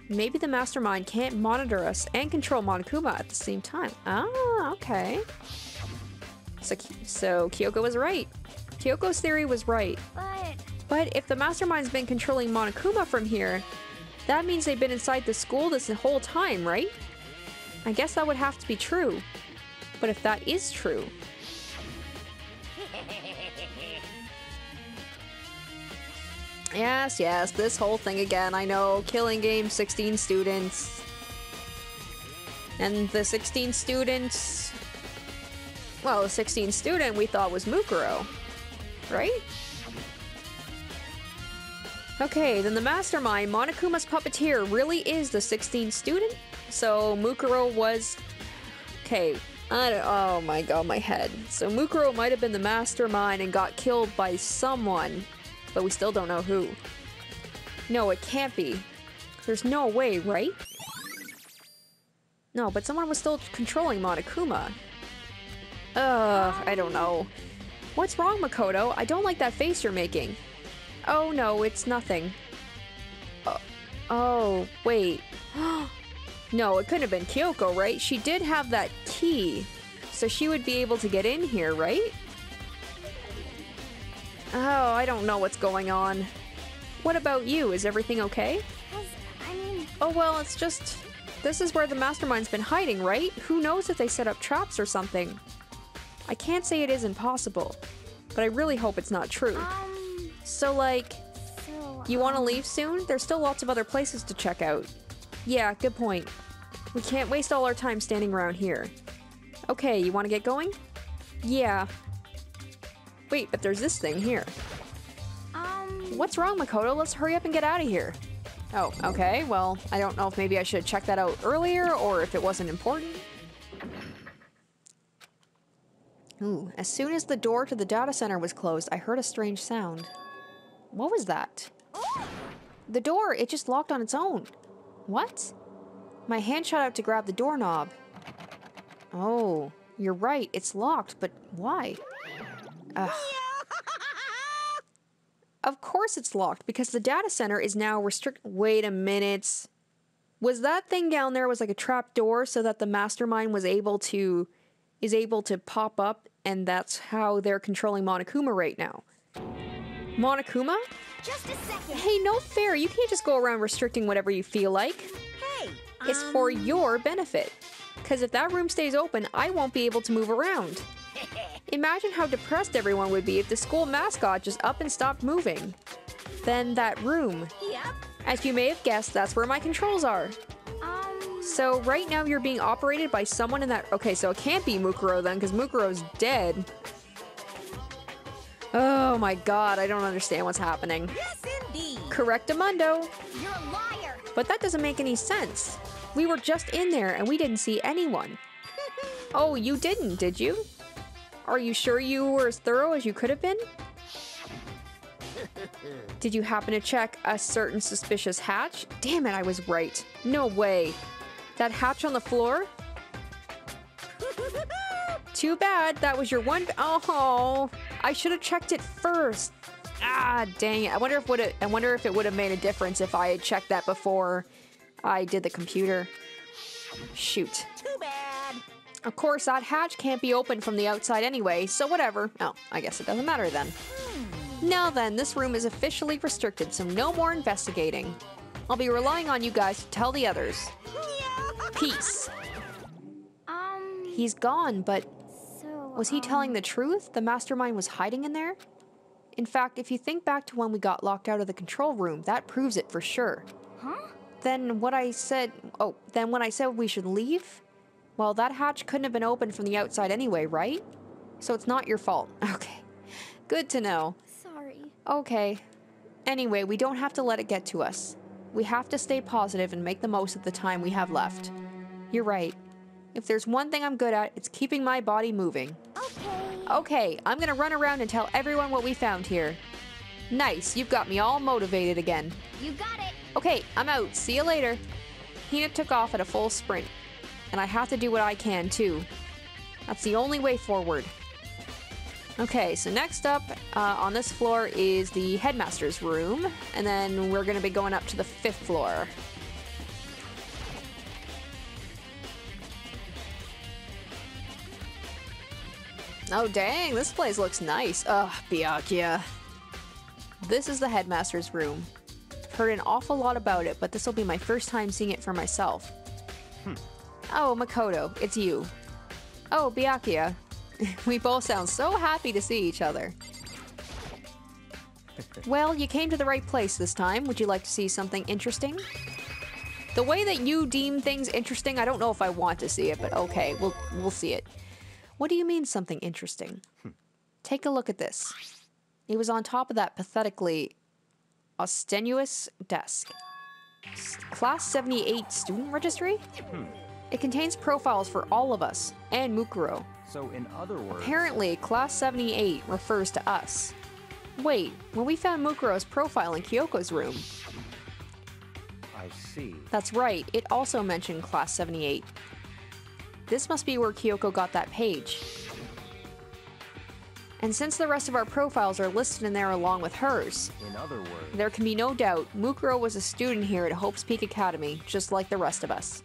Speaker 1: maybe the mastermind can't monitor us and control Monokuma at the same time. Ah, okay. So Kyoko was right. Kyoko's theory was right. But if the mastermind's been controlling Monokuma from here, that means they've been inside the school this whole time, right? I guess that would have to be true. But if that is true... Yes, this whole thing again, I know. Killing game, 16 students. And the 16 students... Well, the 16th student we thought was Mukuro. Right? Okay, then the mastermind, Monokuma's puppeteer, really is the 16th student? So Mukuro was... Okay, oh my god, my head. So Mukuro might have been the mastermind and got killed by someone, but we still don't know who. No, it can't be. There's no way, right? No, but someone was still controlling Monokuma. I don't know. What's wrong, Makoto? I don't like that face you're making. Oh no, it's nothing. Oh, wait. No, it couldn't have been Kyoko, right? She did have that key, so she would be able to get in here, right? Oh, I don't know what's going on. What about you? Is everything okay? Oh well, it's just... This is where the mastermind's been hiding, right? Who knows if they set up traps or something? I can't say it isn't possible, but I really hope it's not true. So like, you want to leave soon? There's still lots of other places to check out. Yeah, good point. We can't waste all our time standing around here. Okay, you want to get going? Yeah. Wait, but there's this thing here. What's wrong, Makoto? Let's hurry up and get out of here. Oh, okay, well, I don't know if maybe I should have checked that out earlier or if it wasn't important. Ooh, as soon as the door to the data center was closed, I heard a strange sound. What was that? The door, it just locked on its own. What? My hand shot out to grab the doorknob. Oh, you're right, it's locked, but why? Ugh. Of course it's locked, because the data center is now restricted. Wait a minute. Was that thing down there was like a trap door so that the mastermind was able to pop up, and that's how they're controlling Monokuma right now? Monokuma?
Speaker 3: Just a second.
Speaker 1: Hey, no fair. You can't just go around restricting whatever you feel like.
Speaker 3: Hey.
Speaker 1: It's for your benefit. Because if that room stays open, I won't be able to move around. Imagine how depressed everyone would be if the school mascot just up and stopped moving. Then that room.
Speaker 3: Yep.
Speaker 1: As you may have guessed, that's where my controls are. So right now you're being operated by someone in that... Okay, so it can't be Mukuro then, because Mukuro's dead. Oh my god, I don't understand what's happening.
Speaker 3: Yes, indeed.
Speaker 1: Correctamundo.
Speaker 3: You're a liar.
Speaker 1: But that doesn't make any sense. We were just in there and we didn't see anyone. Oh, you didn't, did you? Are you sure you were as thorough as you could have been? Did you happen to check a certain suspicious hatch? Damn it, I was right. No way. That hatch on the floor? Too bad, that was your one... Oh, I should have checked it first. Ah, dang it. I wonder if it would have made a difference if I had checked that before I did the computer. Shoot.
Speaker 3: Too bad.
Speaker 1: Of course, that hatch can't be opened from the outside anyway, so whatever. Oh, I guess it doesn't matter then. Now then, this room is officially restricted, so no more investigating. I'll be relying on you guys to tell the others. Peace. He's gone, but was he telling the truth? The mastermind was hiding in there? In fact, if you think back to when we got locked out of the control room, that proves it for sure.
Speaker 3: Huh?
Speaker 1: Then when I said we should leave? Well, that hatch couldn't have been opened from the outside anyway, right? So it's not your fault. Okay. Good to know.
Speaker 2: Sorry.
Speaker 1: Okay. Anyway, we don't have to let it get to us. We have to stay positive and make the most of the time we have left. You're right. If there's one thing I'm good at, it's keeping my body moving.
Speaker 3: Okay.
Speaker 1: Okay, I'm gonna run around and tell everyone what we found here. Nice, you've got me all motivated again.
Speaker 3: You got it.
Speaker 1: Okay, I'm out. See you later. Hina took off at a full sprint. And I have to do what I can, too. That's the only way forward. Okay, so next up on this floor is the Headmasters Room, and then we're going to be going up to the 5th floor. Oh dang, this place looks nice. Ugh, Byakuya. This is the Headmaster's Room. I've heard an awful lot about it, but this will be my first time seeing it for myself. Oh, Makoto, it's you. Oh, Byakuya. We both sound so happy to see each other. Well, you came to the right place this time. Would you like to see something interesting? The way that you deem things interesting, I don't know if I want to see it, but okay, we'll see it. What do you mean something interesting? Take a look at this. It was on top of that pathetically ostensious desk. Class 78 student registry? It contains profiles for all of us, and Mukuro.
Speaker 4: So in other words...
Speaker 1: Apparently, Class 78 refers to us. Wait, when we found Mukuro's profile in Kyoko's room...
Speaker 4: I see.
Speaker 1: That's right, it also mentioned Class 78. This must be where Kyoko got that page. And since the rest of our profiles are listed in there along with hers...
Speaker 4: In other words...
Speaker 1: There can be no doubt Mukuro was a student here at Hope's Peak Academy, just like the rest of us.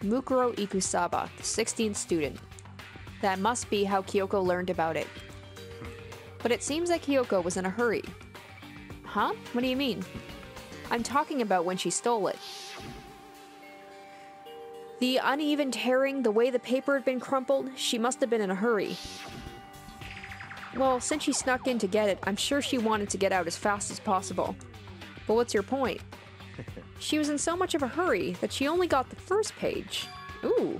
Speaker 1: Mukuro Ikusaba, the 16th student. That must be how Kyoko learned about it. But it seems that Kyoko was in a hurry. Huh? What do you mean? I'm talking about when she stole it. The uneven tearing, the way the paper had been crumpled, she must have been in a hurry. Well, since she snuck in to get it, I'm sure she wanted to get out as fast as possible. But what's your point? She was in so much of a hurry that she only got the first page. Ooh.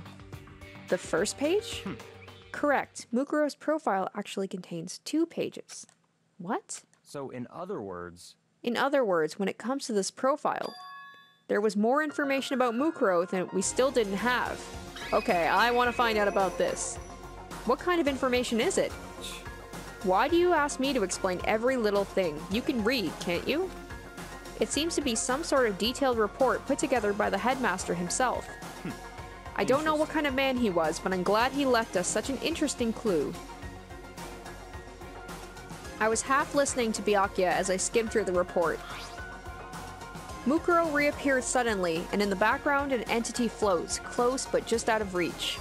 Speaker 1: The first page? Correct. Mukuro's profile actually contains 2 pages. What?
Speaker 4: So in other words...
Speaker 1: In other words, when it comes to this profile, there was more information about Mukuro than we still didn't have. Okay, I want to find out about this. What kind of information is it? Why do you ask me to explain every little thing? You can read, can't you? It seems to be some sort of detailed report put together by the headmaster himself. I don't know what kind of man he was, but I'm glad he left us such an interesting clue. I was half listening to Byakuya as I skimmed through the report. Mukuro reappeared suddenly, and in the background an entity floats, close but just out of reach.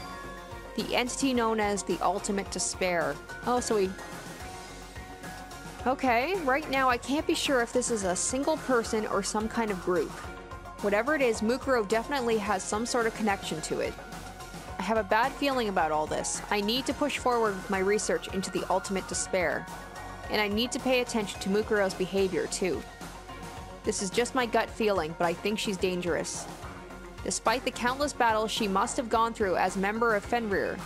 Speaker 1: The entity known as the Ultimate Despair. Oh, so he... Okay, right now I can't be sure if this is a single person or some kind of group. Whatever it is, Mukuro definitely has some sort of connection to it. I have a bad feeling about all this. I need to push forward with my research into the Ultimate Despair. And I need to pay attention to Mukuro's behavior, too. This is just my gut feeling, but I think she's dangerous. Despite the countless battles she must have gone through as member of Fenrir,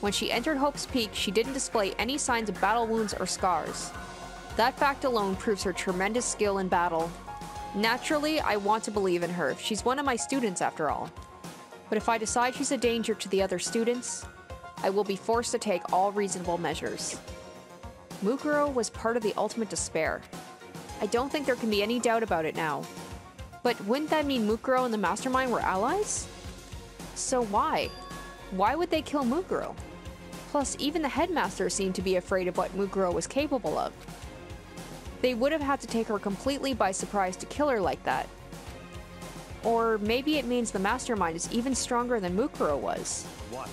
Speaker 1: when she entered Hope's Peak, she didn't display any signs of battle wounds or scars. That fact alone proves her tremendous skill in battle. Naturally, I want to believe in her. She's one of my students, after all. But if I decide she's a danger to the other students, I will be forced to take all reasonable measures. Mukuro was part of the Ultimate Despair. I don't think there can be any doubt about it now. But wouldn't that mean Mukuro and the Mastermind were allies? So why? Why would they kill Mukuro? Plus, even the headmaster seemed to be afraid of what Mukuro was capable of. They would have had to take her completely by surprise to kill her like that. Or maybe it means the Mastermind is even stronger than Mukuro was.
Speaker 4: What?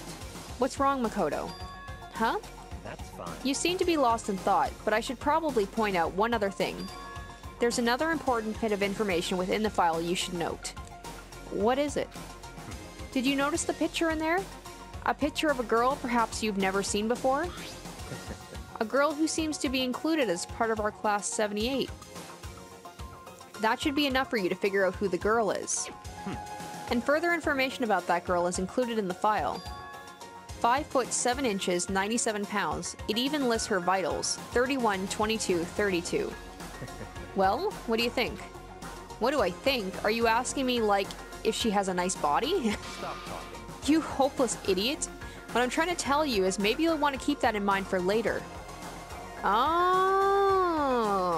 Speaker 1: What's wrong, Makoto? Huh?
Speaker 4: That's fine.
Speaker 1: You seem to be lost in thought, but I should probably point out one other thing. There's another important bit of information within the file you should note. What is it? Did you notice the picture in there? A picture of a girl perhaps you've never seen before? A girl who seems to be included as part of our Class 78. That should be enough for you to figure out who the girl is. And further information about that girl is included in the file. 5 foot 7 inches, 97 pounds. It even lists her vitals, 31, 22, 32. Well, what do you think? What do I think? Are you asking me, like, if she has a nice body?
Speaker 4: Stop talking.
Speaker 1: You hopeless idiot. What I'm trying to tell you is maybe you'll want to keep that in mind for later. Oh,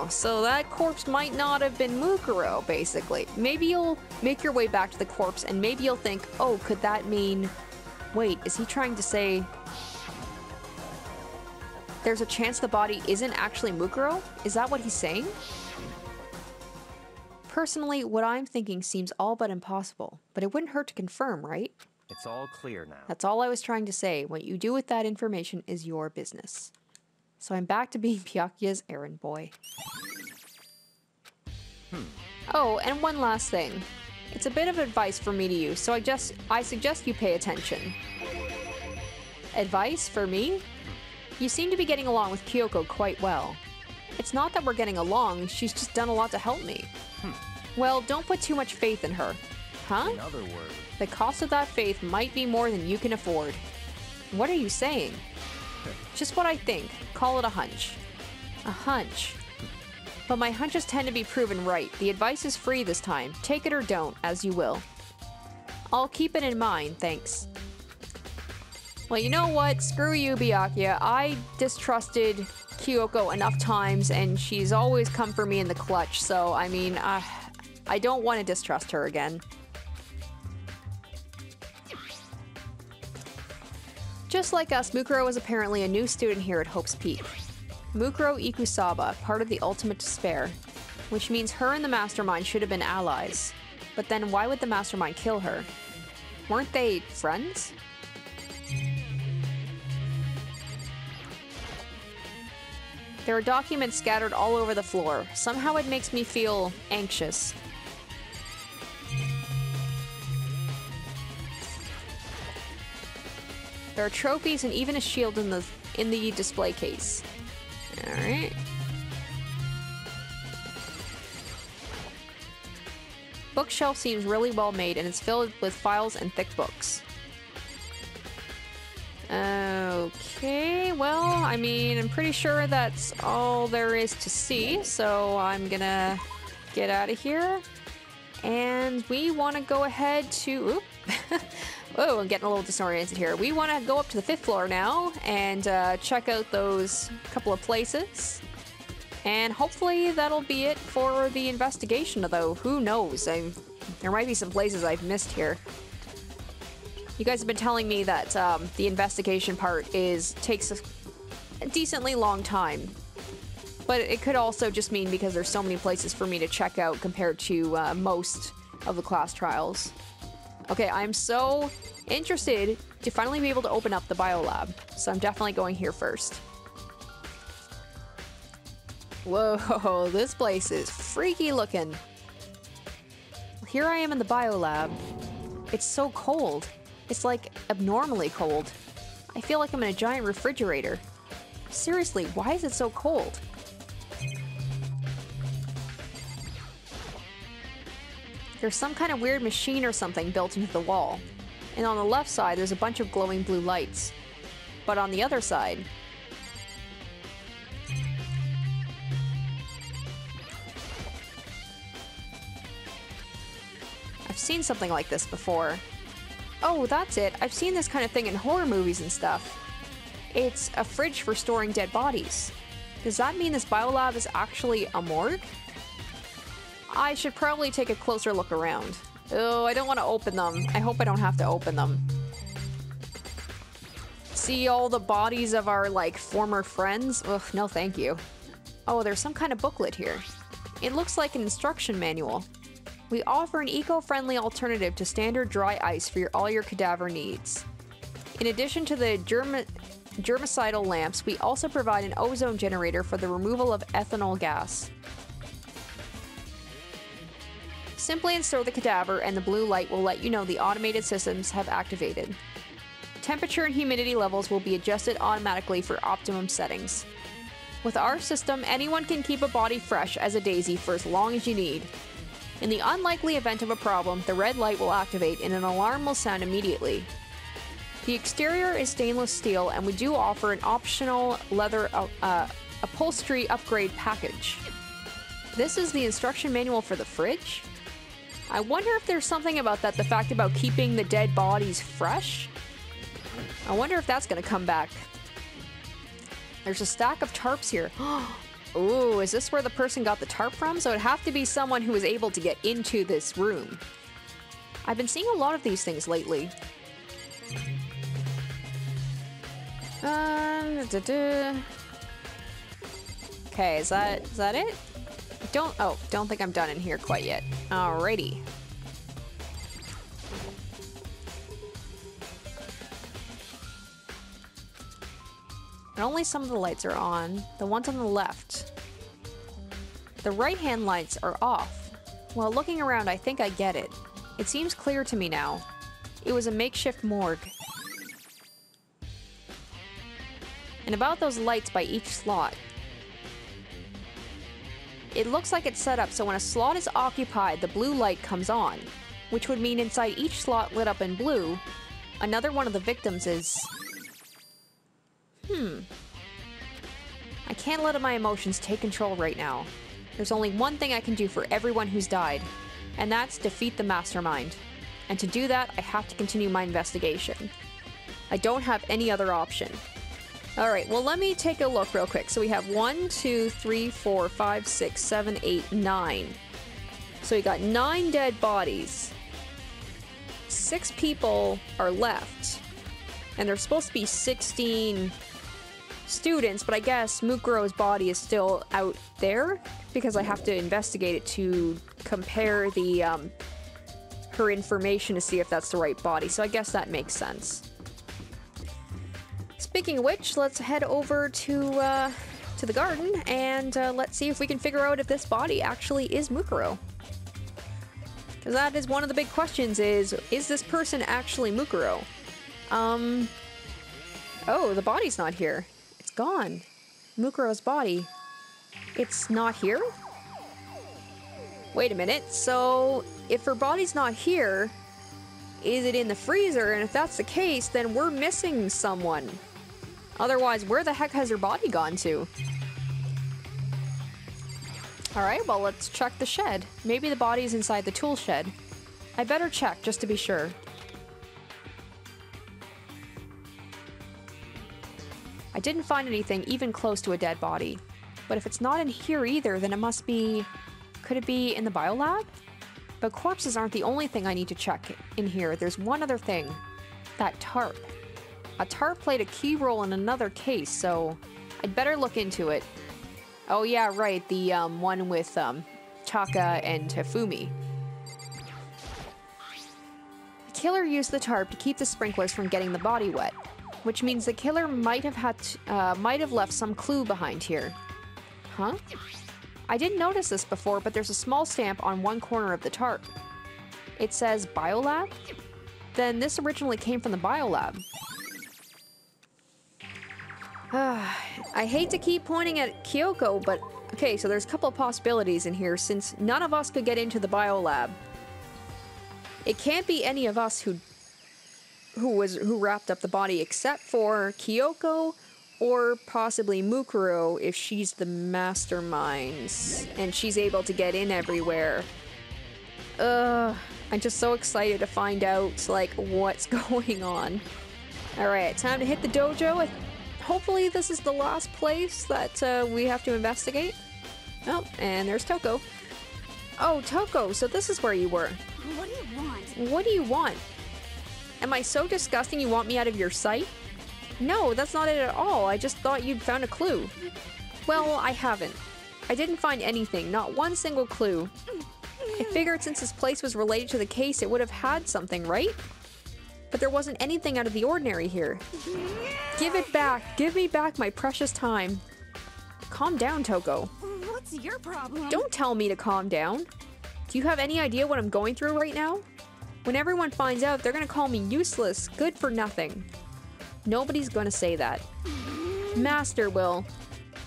Speaker 1: so that corpse might not have been Mukuro, basically. Maybe you'll make your way back to the corpse and maybe you'll think, oh, could that mean... Wait, is he trying to say... There's a chance the body isn't actually Mukuro? Is that what he's saying? Personally, what I'm thinking seems all but impossible, but it wouldn't hurt to confirm, right?
Speaker 4: It's all clear now.
Speaker 1: That's all I was trying to say. What you do with that information is your business. So I'm back to being Byakuya's errand boy. Oh, and one last thing. It's a bit of advice for me to use, so I suggest you pay attention. Advice for me? You seem to be getting along with Kyoko quite well. It's not that we're getting along, she's just done a lot to help me. Well, don't put too much faith in her. Huh?
Speaker 4: In other words,
Speaker 1: The cost of that faith might be more than you can afford. What are you saying? Just what I think. Call it a hunch. A hunch. But my hunches tend to be proven right. The advice is free this time. Take it or don't, as you will. I'll keep it in mind, thanks. Well, you know what? Screw you, Byakuya. I distrusted Kyoko enough times, and she's always come for me in the clutch, so, I mean, I don't want to distrust her again. Just like us, Mukuro is apparently a new student here at Hope's Peak. Mukuro Ikusaba, part of the Ultimate Despair, which means her and the Mastermind should have been allies. But then why would the Mastermind kill her? Weren't they friends? There are documents scattered all over the floor. Somehow it makes me feel anxious. There are trophies and even a shield in the display case. Alright. Bookshelf seems really well made and it's filled with files and thick books. Okay, well, I mean, I'm pretty sure that's all there is to see, so I'm gonna get out of here. And we want to go ahead to... Oh, I'm getting a little disoriented here. We want to go up to the 5th floor now and check out those couple of places. And hopefully that'll be it for the investigation, though. Who knows? There might be some places I've missed here. You guys have been telling me that the investigation part takes a decently long time. But it could also just mean because there's so many places for me to check out compared to most of the class trials. Okay, I'm so interested to finally be able to open up the biolab, so I'm definitely going here first. Whoa, this place is freaky looking. Here I am in the biolab. It's so cold. It's like abnormally cold. I feel like I'm in a giant refrigerator. Seriously, why is it so cold? There's some kind of weird machine or something built into the wall. And on the left side, there's a bunch of glowing blue lights. But on the other side... I've seen something like this before. Oh, that's it. I've seen this kind of thing in horror movies and stuff. It's a fridge for storing dead bodies. Does that mean this biolab is actually a morgue? I should probably take a closer look around. Oh, I don't want to open them. I hope I don't have to open them. See all the bodies of our, like, former friends? Ugh, no thank you. Oh, there's some kind of booklet here. It looks like an instruction manual. We offer an eco-friendly alternative to standard dry ice for all your cadaver needs. In addition to the germicidal lamps, we also provide an ozone generator for the removal of ethanol gas. Simply install the cadaver and the blue light will let you know the automated systems have activated. Temperature and humidity levels will be adjusted automatically for optimum settings. With our system, anyone can keep a body fresh as a daisy for as long as you need. In the unlikely event of a problem, the red light will activate and an alarm will sound immediately. The exterior is stainless steel and we do offer an optional leather upholstery upgrade package. This is the instruction manual for the fridge? I wonder if there's something about that, the fact about keeping the dead bodies fresh? I wonder if that's gonna come back. There's a stack of tarps here. Ooh, is this where the person got the tarp from? So it'd have to be someone who was able to get into this room. I've been seeing a lot of these things lately. Okay, is that it? Don't think I'm done in here quite yet. Alrighty. And only some of the lights are on. The ones on the left. The right-hand lights are off. While looking around, I think I get it. It seems clear to me now. It was a makeshift morgue. And about those lights by each slot. It looks like it's set up so when a slot is occupied, the blue light comes on, which would mean inside each slot lit up in blue, another one of the victims is... I can't let my emotions take control right now. There's only one thing I can do for everyone who's died, and that's defeat the mastermind. And to do that, I have to continue my investigation. I don't have any other option. Alright, well let me take a look real quick. So we have 1, 2, 3, 4, 5, 6, 7, 8, 9. So we got 9 dead bodies. 6 people are left. And there's supposed to be 16 students, but I guess Mukuro's body is still out there because I have to investigate it to compare the her information to see if that's the right body. So I guess that makes sense. Speaking of which, let's head over to the garden and let's see if we can figure out if this body actually is Mukuro. Because that is one of the big questions is this person actually Mukuro? Oh, the body's not here. It's gone. Mukuro's body. It's not here? Wait a minute, so if her body's not here, is it in the freezer? And if that's the case, then we're missing someone. Otherwise, where the heck has her body gone to? Alright, well, let's check the shed. Maybe the body's inside the tool shed. I better check, just to be sure. I didn't find anything even close to a dead body. But if it's not in here either, then it must be... Could it be in the biolab? But corpses aren't the only thing I need to check in here. There's one other thing. That tarp. A tarp played a key role in another case, so I'd better look into it. Oh yeah, right, the one with Chaka and Tefumi. The killer used the tarp to keep the sprinklers from getting the body wet, which means the killer might have left some clue behind here. Huh? I didn't notice this before, but there's a small stamp on one corner of the tarp. It says Biolab? Then this originally came from the Biolab. I hate to keep pointing at Kyoko, but okay, so there's a couple of possibilities in here since none of us could get into the Biolab. It can't be any of us who wrapped up the body except for Kyoko or possibly Mukuro if she's the mastermind and she's able to get in everywhere. I'm just so excited to find out like what's going on. Alright, time to hit the dojo. Hopefully this is the last place that we have to investigate. Oh, and there's Toko. Oh, Toko, so this is where you were.
Speaker 3: What do you want?
Speaker 1: What do you want? Am I so disgusting you want me out of your sight? No, that's not it at all. I just thought you'd found a clue. Well, I haven't. I didn't find anything, not one single clue. I figured since this place was related to the case, it would have had something, right? But there wasn't anything out of the ordinary here. Give it back. Give me back my precious time. Calm down, Toko.
Speaker 3: What's your problem?
Speaker 1: Don't tell me to calm down. Do you have any idea what I'm going through right now? When everyone finds out, they're gonna call me useless, good for nothing. Nobody's gonna say that. Master will.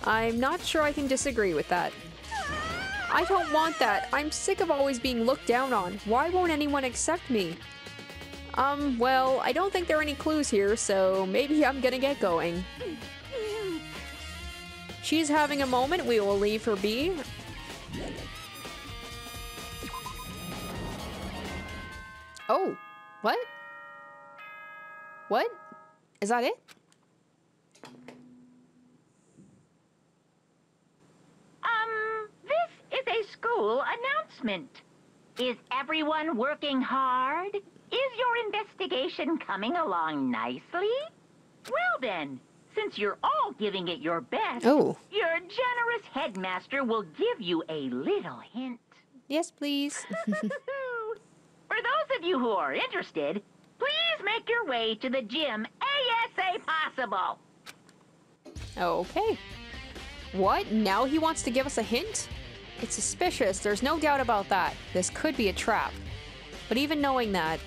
Speaker 1: I'm not sure I can disagree with that. I don't want that. I'm sick of always being looked down on. Why won't anyone accept me? Well, I don't think there are any clues here, so maybe I'm gonna get going. She's having a moment, we will leave her be. Oh, what? What? Is that it?
Speaker 5: This is a school announcement. Is everyone working hard? Is your investigation coming along nicely? Well then, since you're all giving it your best,
Speaker 1: Oh.
Speaker 5: your generous headmaster will give you a little hint.
Speaker 1: Yes, please.
Speaker 5: For those of you who are interested, please make your way to the gym ASA possible.
Speaker 1: Okay. What? Now he wants to give us a hint? It's suspicious, there's no doubt about that. This could be a trap. But even knowing that,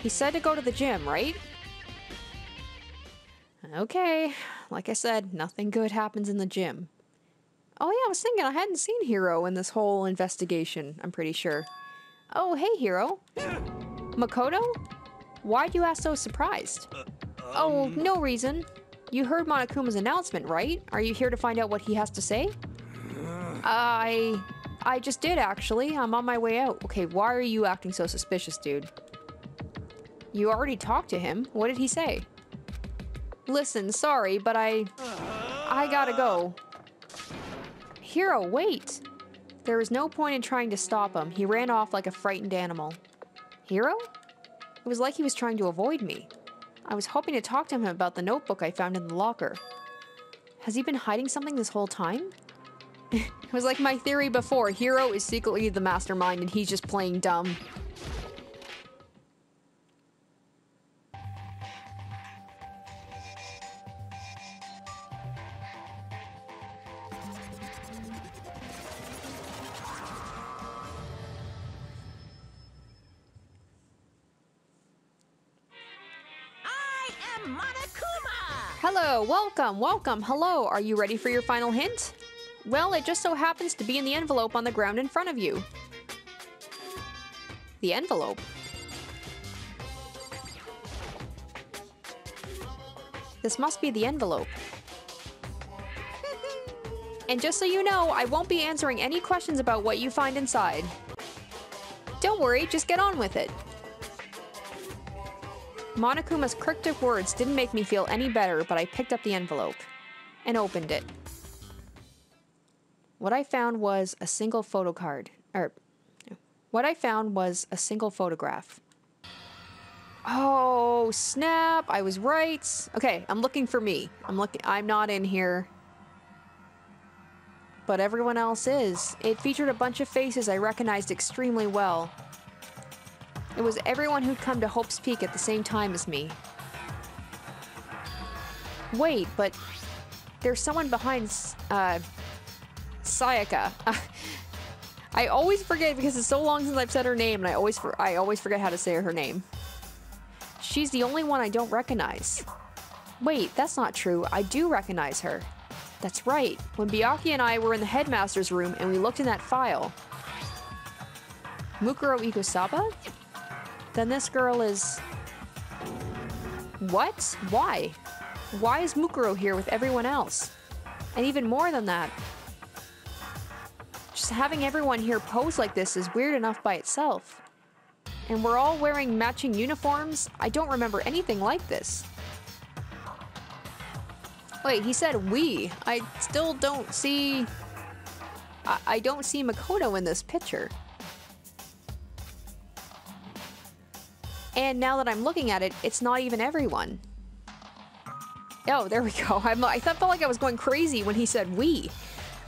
Speaker 1: he said to go to the gym, right? Okay. Like I said, nothing good happens in the gym. Oh yeah, I was thinking I hadn't seen Hiro in this whole investigation, I'm pretty sure. Oh, hey Hiro. Makoto? Why'd you act so surprised? Oh, no reason. You heard Monokuma's announcement, right? Are you here to find out what he has to say? I just did, actually. I'm on my way out. Okay, why are you acting so suspicious, dude? You already talked to him. What did he say? Listen, sorry, but I gotta go. Hiro, wait! There was no point in trying to stop him. He ran off like a frightened animal. Hiro? It was like he was trying to avoid me. I was hoping to talk to him about the notebook I found in the locker. Has he been hiding something this whole time? It was like my theory before. Hiro is secretly the mastermind and he's just playing dumb. Hello, welcome, hello. Are you ready for your final hint? Well, it just so happens to be in the envelope on the ground in front of you. The envelope? This must be the envelope. And just so you know, I won't be answering any questions about what you find inside. Don't worry, just get on with it. Monokuma's cryptic words didn't make me feel any better, but I picked up the envelope and opened it. What I found was a single photograph. Oh, snap. I was right. Okay, I'm looking for me. I'm not in here. But everyone else is. It featured a bunch of faces I recognized extremely well. It was everyone who'd come to Hope's Peak at the same time as me. Wait, but there's someone behind, Sayaka. I always forget because it's so long since I've said her name, and I always forget how to say her name. She's the only one I don't recognize. Wait, that's not true. I do recognize her. That's right. When Byakuya and I were in the Headmasters Room and we looked in that file. Mukuro Ikusaba? Then this girl is... What? Why? Why is Mukuro here with everyone else? And even more than that, just having everyone here pose like this is weird enough by itself. And we're all wearing matching uniforms? I don't remember anything like this. Wait, he said we. I still don't see... I don't see Makoto in this picture. And now that I'm looking at it, it's not even everyone. Oh, there we go. I felt like I was going crazy when he said we.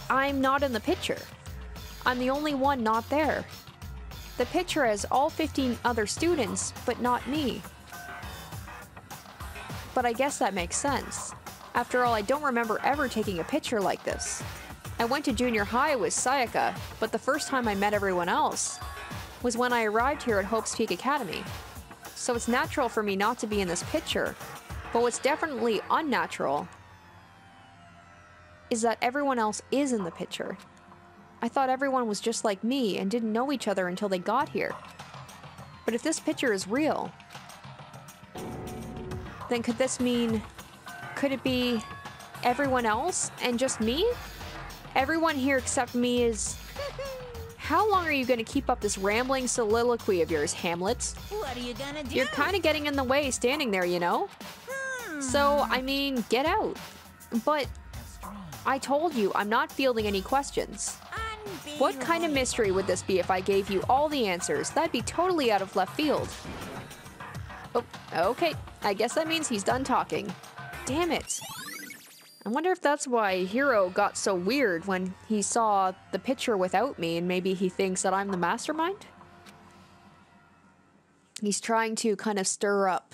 Speaker 1: I'm not in the picture. I'm the only one not there. The picture has all 15 other students, but not me. But I guess that makes sense. After all, I don't remember ever taking a picture like this. I went to junior high with Sayaka, but the first time I met everyone else was when I arrived here at Hope's Peak Academy. So it's natural for me not to be in this picture. But what's definitely unnatural is that everyone else is in the picture. I thought everyone was just like me and didn't know each other until they got here. But if this picture is real, then could this mean... Could it be everyone else and just me? Everyone here except me is... How long are you going to keep up this rambling soliloquy of yours, Hamlet?
Speaker 3: What are you gonna do?
Speaker 1: You're kind of getting in the way standing there, you know? So, I mean, get out. But I told you, I'm not fielding any questions. What kind of mystery would this be if I gave you all the answers? That'd be totally out of left field. Oh, okay. I guess that means he's done talking. damn it. I wonder if that's why Hiro got so weird when he saw the picture without me, and maybe he thinks that I'm the mastermind? He's trying to kind of stir up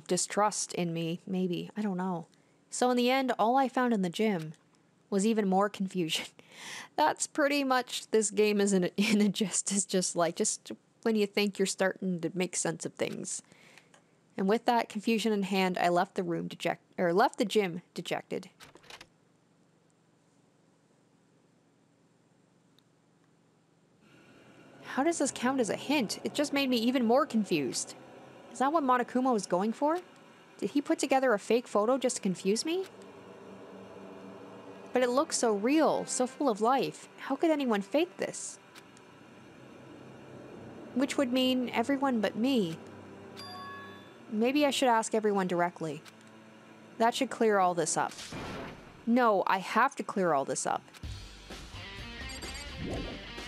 Speaker 1: distrust in me, maybe. I don't know. So in the end, all I found in the gym was even more confusion. That's pretty much this game is in a gist. It's just when you think you're starting to make sense of things. And with that confusion in hand, I left the gym dejected. How does this count as a hint? It just made me even more confused. Is that what Monokuma was going for? Did he put together a fake photo just to confuse me? But it looks so real, so full of life. How could anyone fake this? Which would mean everyone but me. Maybe I should ask everyone directly. That should clear all this up. No, I have to clear all this up.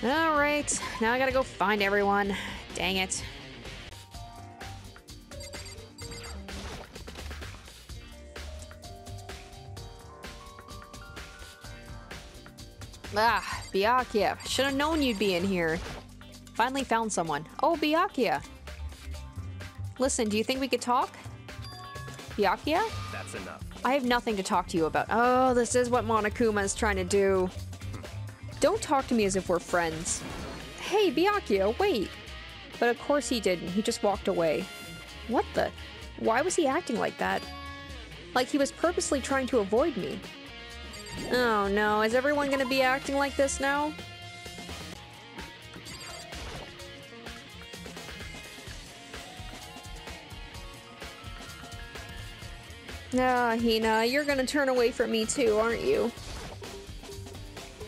Speaker 1: Alright, now I gotta go find everyone. Dang it. Ah, Byakuya. Should have known you'd be in here. Finally found someone. Oh, Byakuya. Listen, do you think we could talk? Byakuya?
Speaker 4: That's enough.
Speaker 1: I have nothing to talk to you about. Oh, this is what Monokuma is trying to do. Don't talk to me as if we're friends. Hey, Byakuya, wait. But of course he didn't. He just walked away. What the? Why was he acting like that? Like he was purposely trying to avoid me. Oh no, is everyone gonna be acting like this now? Ah, Hina, you're gonna turn away from me too, aren't you?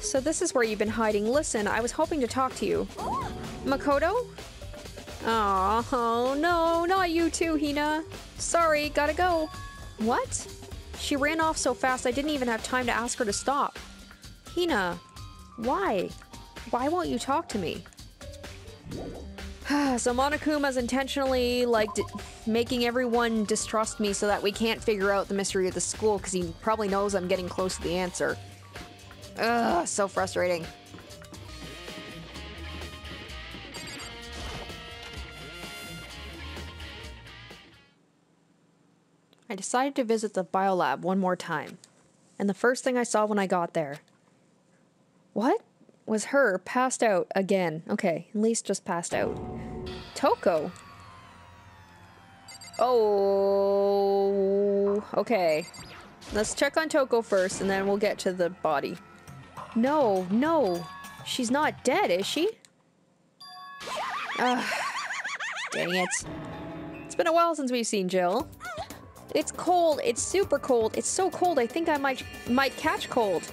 Speaker 1: So this is where you've been hiding. Listen, I was hoping to talk to you. Makoto? Oh, no, not you too, Hina. Sorry, gotta go. What? She ran off so fast I didn't even have time to ask her to stop. Hina, why? Why won't you talk to me? So Monokuma's intentionally, like, making everyone distrust me so that we can't figure out the mystery of the school because he probably knows I'm getting close to the answer. Ugh, so frustrating. I decided to visit the biolab one more time. And the first thing I saw when I got there... What? Was her passed out again. Okay, at least just passed out. Toko? Oh... Okay. Let's check on Toko first, and then we'll get to the body. No, no. She's not dead, is she? Ugh. Dang it. It's been a while since we've seen Jill. It's cold. It's super cold. It's so cold I think I might catch cold.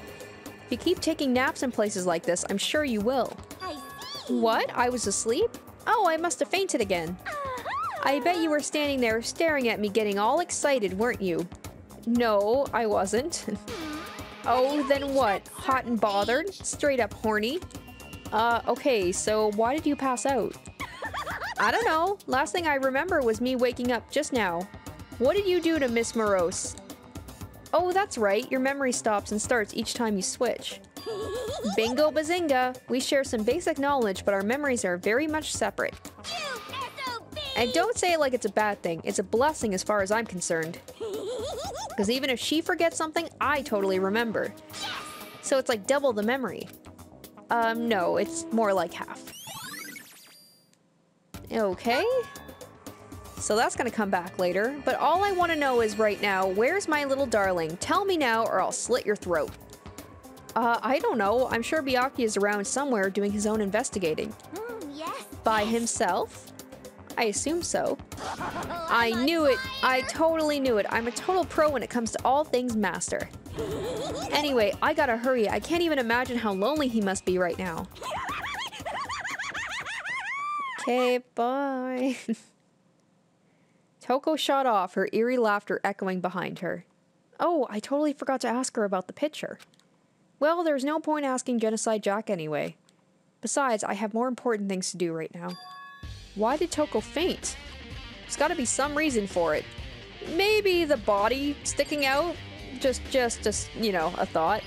Speaker 1: If you keep taking naps in places like this, I'm sure you will. What? I was asleep? Oh, I must have fainted again. I bet you were standing there staring at me getting all excited, weren't you? No, I wasn't. Oh, then what? Hot and bothered? Straight up horny? Okay, so why did you pass out? I don't know. Last thing I remember was me waking up just now. What did you do to Miss Morose? Oh, that's right. Your memory stops and starts each time you switch. Bingo bazinga! We share some basic knowledge, but our memories are very much separate. And don't say it like it's a bad thing. It's a blessing as far as I'm concerned. Because even if she forgets something, I totally remember. So it's like double the memory. No, it's more like half. Okay. So that's gonna come back later. But all I want to know is right now, where's my little darling? Tell me now or I'll slit your throat. I don't know. I'm sure Byakuya is around somewhere doing his own investigating.
Speaker 3: Yes.
Speaker 1: By himself? I assume so. I knew it. I totally knew it. I'm a total pro when it comes to all things master. Anyway, I gotta hurry. I can't even imagine how lonely he must be right now. Okay, bye. Toko shot off, her eerie laughter echoing behind her. Oh, I totally forgot to ask her about the picture. Well, there's no point asking Genocide Jack anyway. Besides, I have more important things to do right now. Why did Toko faint? There's gotta be some reason for it. Maybe the body sticking out? Just, you know, a thought.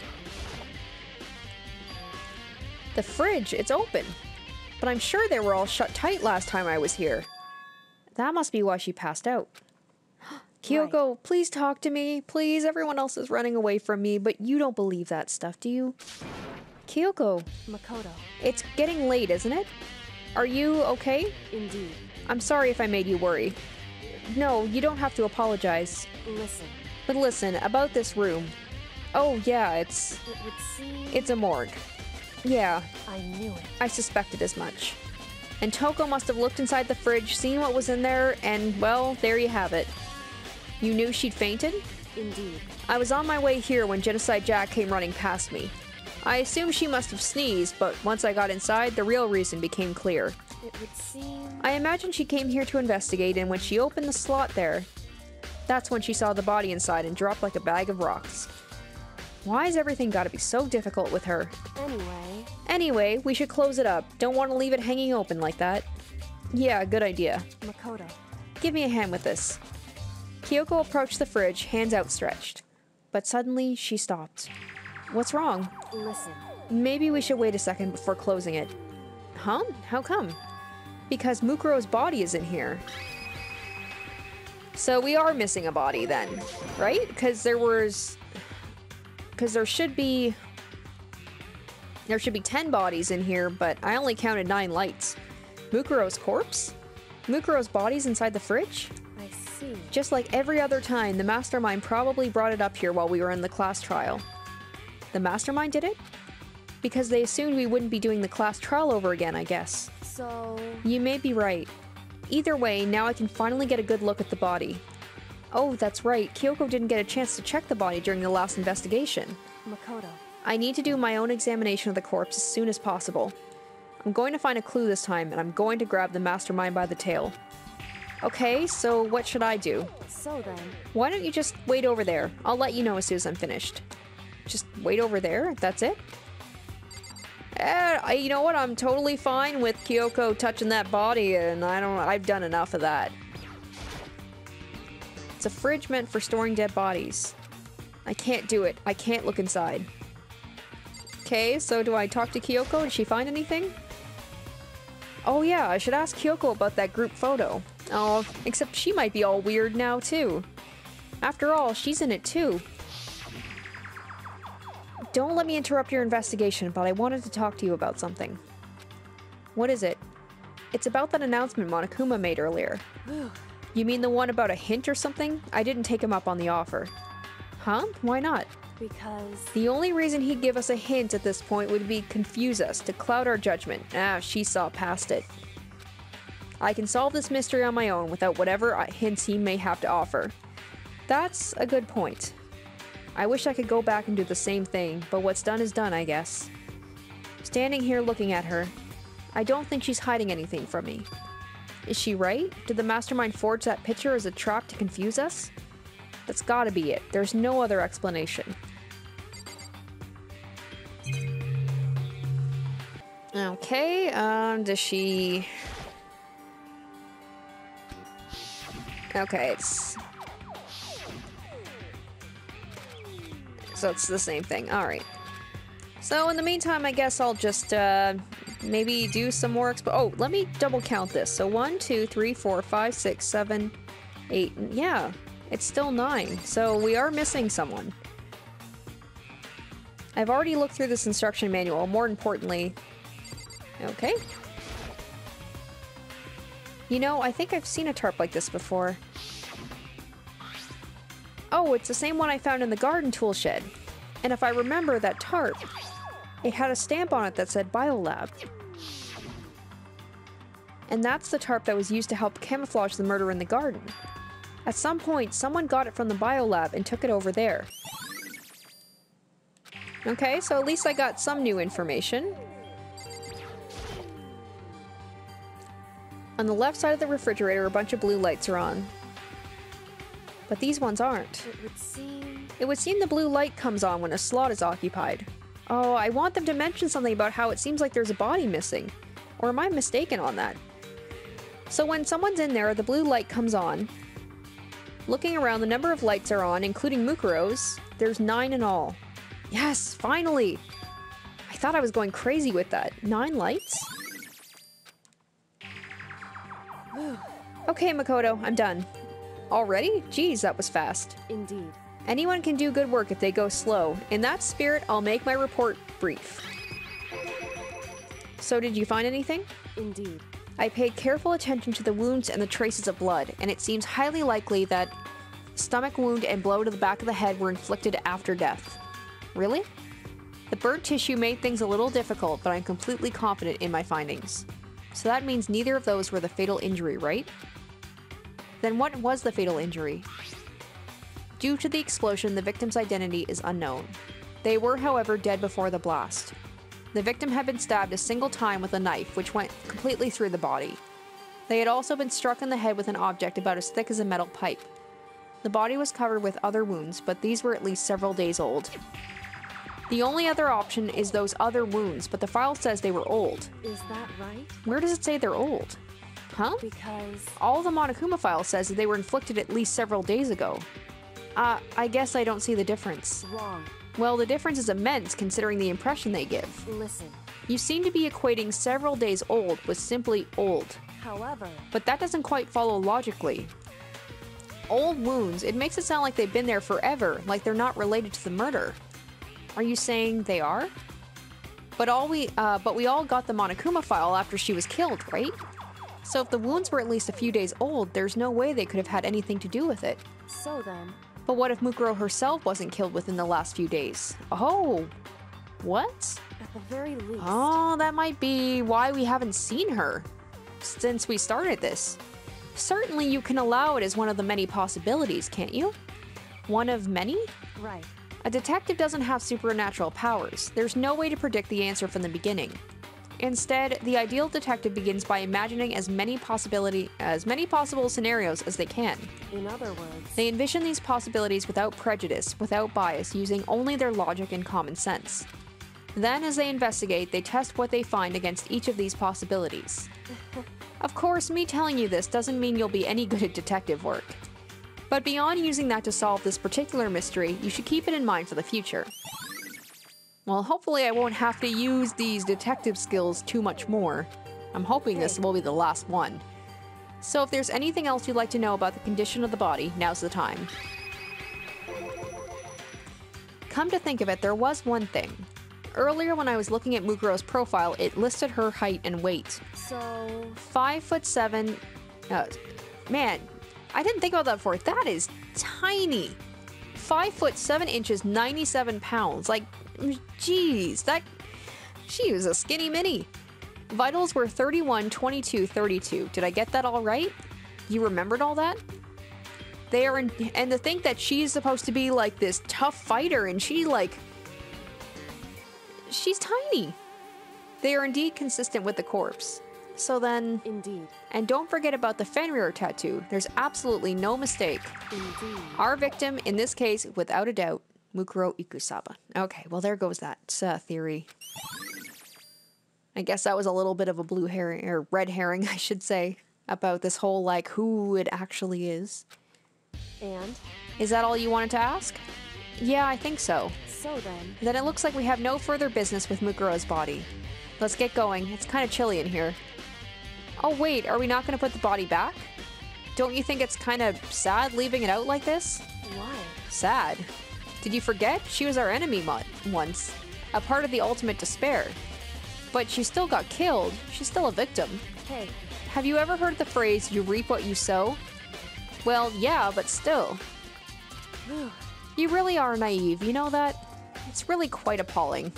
Speaker 1: The fridge, it's open. But I'm sure they were all shut tight last time I was here. That must be why she passed out. Kyoko, right. Please talk to me. Please, everyone else is running away from me, but you don't believe that stuff, do you? Kyoko.
Speaker 2: Makoto.
Speaker 1: It's getting late, isn't it? Are you okay?
Speaker 2: Indeed.
Speaker 1: I'm sorry if I made you worry. No, you don't have to apologize.
Speaker 2: Listen.
Speaker 1: But listen, about this room. Oh, yeah,
Speaker 2: It would seem...
Speaker 1: It's a morgue. Yeah.
Speaker 2: I knew it.
Speaker 1: I suspected as much. And Toko must have looked inside the fridge, seen what was in there, and, well, there you have it. You knew she'd fainted?
Speaker 2: Indeed.
Speaker 1: I was on my way here when Genocide Jack came running past me. I assumed she must have sneezed, but once I got inside, the real reason became clear.
Speaker 2: It would seem...
Speaker 1: I imagine she came here to investigate, and when she opened the slot there, that's when she saw the body inside and dropped like a bag of rocks. Why's everything gotta be so difficult with her? Anyway, we should close it up. Don't want to leave it hanging open like that. Yeah, good idea.
Speaker 2: Makoto.
Speaker 1: Give me a hand with this. Kyoko approached the fridge, hands outstretched. But suddenly, she stopped. What's wrong?
Speaker 2: Listen.
Speaker 1: Maybe we should wait a second before closing it. Huh? How come? Because Mukuro's body is in here. So we are missing a body then, right? Because there should be 10 bodies in here, but I only counted 9 lights. Mukuro's corpse? Mukuro's body's inside the fridge?
Speaker 2: I see.
Speaker 1: Just like every other time, the mastermind probably brought it up here while we were in the class trial. The mastermind did it? Because they assumed we wouldn't be doing the class trial over again, I guess.
Speaker 2: So...
Speaker 1: You may be right. Either way, now I can finally get a good look at the body. Oh, that's right. Kyoko didn't get a chance to check the body during the last investigation.
Speaker 2: Makoto.
Speaker 1: I need to do my own examination of the corpse as soon as possible. I'm going to find a clue this time, and I'm going to grab the mastermind by the tail. Okay, so what should I do?
Speaker 2: So then...
Speaker 1: Why don't you just wait over there? I'll let you know as soon as I'm finished. Just wait over there? That's it? You know what? I'm totally fine with Kyoko touching that body, and I've done enough of that. It's a fridge meant for storing dead bodies. I can't do it. I can't look inside. Okay, so do I talk to Kyoko? Did she find anything? Oh yeah, I should ask Kyoko about that group photo. Oh, except she might be all weird now too. After all, she's in it too. Don't let me interrupt your investigation, but I wanted to talk to you about something. What is it? It's about that announcement Monokuma made earlier. You mean the one about a hint or something? I didn't take him up on the offer. Huh? Why not?
Speaker 2: Because...
Speaker 1: The only reason he'd give us a hint at this point would be confuse us, to cloud our judgment. She saw past it. I can solve this mystery on my own without whatever hints he may have to offer. That's a good point. I wish I could go back and do the same thing, but what's done is done, I guess. Standing here looking at her, I don't think she's hiding anything from me. Is she right? Did the mastermind forge that picture as a trap to confuse us? That's gotta be it. There's no other explanation. Okay, does she... Okay, it's... So it's the same thing. Alright. So in the meantime, I guess I'll just, maybe do some more oh, let me double count this. So 1, 2, 3, 4, 5, 6, 7, 8. Yeah, it's still 9. So we are missing someone. I've already looked through this instruction manual. More importantly... Okay. You know, I think I've seen a tarp like this before. Oh, it's the same one I found in the garden tool shed. And if I remember that tarp, it had a stamp on it that said Biolab. And that's the tarp that was used to help camouflage the murder in the garden. At some point, someone got it from the Biolab and took it over there. Okay, so at least I got some new information. On the left side of the refrigerator, a bunch of blue lights are on. But these ones aren't. It would seem the blue light comes on when a slot is occupied. Oh, I want them to mention something about how it seems like there's a body missing. Or am I mistaken on that? So when someone's in there, the blue light comes on. Looking around, the number of lights are on, including Mukuro's. There's 9 in all. Yes, finally! I thought I was going crazy with that. 9 lights? Okay, Makoto, I'm done. Already? Geez, that was fast.
Speaker 2: Indeed.
Speaker 1: Anyone can do good work if they go slow. In that spirit, I'll make my report brief. So did you find anything?
Speaker 2: Indeed.
Speaker 1: I paid careful attention to the wounds and the traces of blood, and it seems highly likely that stomach wound and blow to the back of the head were inflicted after death. Really? The burnt tissue made things a little difficult, but I'm completely confident in my findings. So that means neither of those were the fatal injury, right? Then what was the fatal injury? Due to the explosion, the victim's identity is unknown. They were, however, dead before the blast. The victim had been stabbed a single time with a knife, which went completely through the body. They had also been struck in the head with an object about as thick as a metal pipe. The body was covered with other wounds, but these were at least several days old. The only other option is those other wounds, but the file says they were old.
Speaker 2: Is that right?
Speaker 1: Where does it say they're old? Huh?
Speaker 2: Because...
Speaker 1: All the Monokuma file says that they were inflicted at least several days ago. I guess I don't see the difference.
Speaker 2: Wrong.
Speaker 1: Well, the difference is immense considering the impression they give.
Speaker 2: Listen.
Speaker 1: You seem to be equating several days old with simply old.
Speaker 2: However...
Speaker 1: But that doesn't quite follow logically. Old wounds, it makes it sound like they've been there forever, like they're not related to the murder. Are you saying they are? But we all got the Monokuma file after she was killed, right? So if the wounds were at least a few days old, there's no way they could have had anything to do with it.
Speaker 2: So then...
Speaker 1: But what if Mukuro herself wasn't killed within the last few days? Oh, what?
Speaker 2: At the very least...
Speaker 1: Oh, that might be why we haven't seen her since we started this. Certainly you can allow it as one of the many possibilities, can't you? One of many?
Speaker 2: Right.
Speaker 1: A detective doesn't have supernatural powers. There's no way to predict the answer from the beginning. Instead, the ideal detective begins by imagining as many possible scenarios as they can.
Speaker 2: In other words...
Speaker 1: They envision these possibilities without prejudice, without bias, using only their logic and common sense. Then, as they investigate, they test what they find against each of these possibilities. Of course, me telling you this doesn't mean you'll be any good at detective work. But beyond using that to solve this particular mystery, you should keep it in mind for the future. Well, hopefully I won't have to use these detective skills too much more. I'm hoping this will be the last one. So if there's anything else you'd like to know about the condition of the body, now's the time. Come to think of it, there was one thing. Earlier when I was looking at Mukuro's profile, it listed her height and weight.
Speaker 2: So...
Speaker 1: 5'7". Man, I didn't think about that before. That is tiny. 5'7" inches, 97 pounds. Like, geez, she was a skinny mini. Vitals were 31, 22, 32. Did I get that all right? You remembered all that? And to think that she's supposed to be like this tough fighter and she's tiny. They are indeed consistent with the corpse. So then...
Speaker 2: Indeed.
Speaker 1: And don't forget about the Fenrir tattoo. There's absolutely no mistake.
Speaker 2: Indeed.
Speaker 1: Our victim, in this case, without a doubt, Mukuro Ikusaba. Okay, well there goes that theory. I guess that was a little bit of a blue herring, or red herring, I should say, about this whole, like, who it actually is.
Speaker 2: And?
Speaker 1: Is that all you wanted to ask? Yeah, I think so.
Speaker 2: So then...
Speaker 1: Then it looks like we have no further business with Mukuro's body. Let's get going. It's kind of chilly in here. Oh wait, are we not going to put the body back? Don't you think it's kind of sad leaving it out like this?
Speaker 2: Why?
Speaker 1: Sad. Did you forget? She was our enemy once. A part of the ultimate despair. But she still got killed. She's still a victim.
Speaker 2: Hey.
Speaker 1: Have you ever heard the phrase, you reap what you sow? Well, yeah, but still. You really are naive, you know that? It's really quite appalling.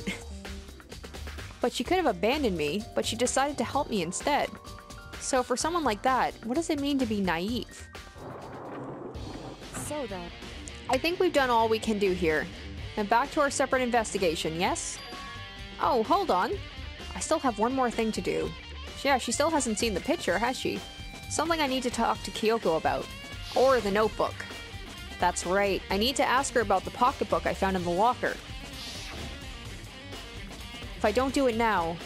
Speaker 1: But she could have abandoned me, but she decided to help me instead. So for someone like that, what does it mean to be naive?
Speaker 2: So then...
Speaker 1: I think we've done all we can do here. And back to our separate investigation, yes? Oh, hold on. I still have one more thing to do. Yeah, she still hasn't seen the picture, has she? Something I need to talk to Kyoko about. Or the notebook. That's right, I need to ask her about the pocketbook I found in the locker. If I don't do it now...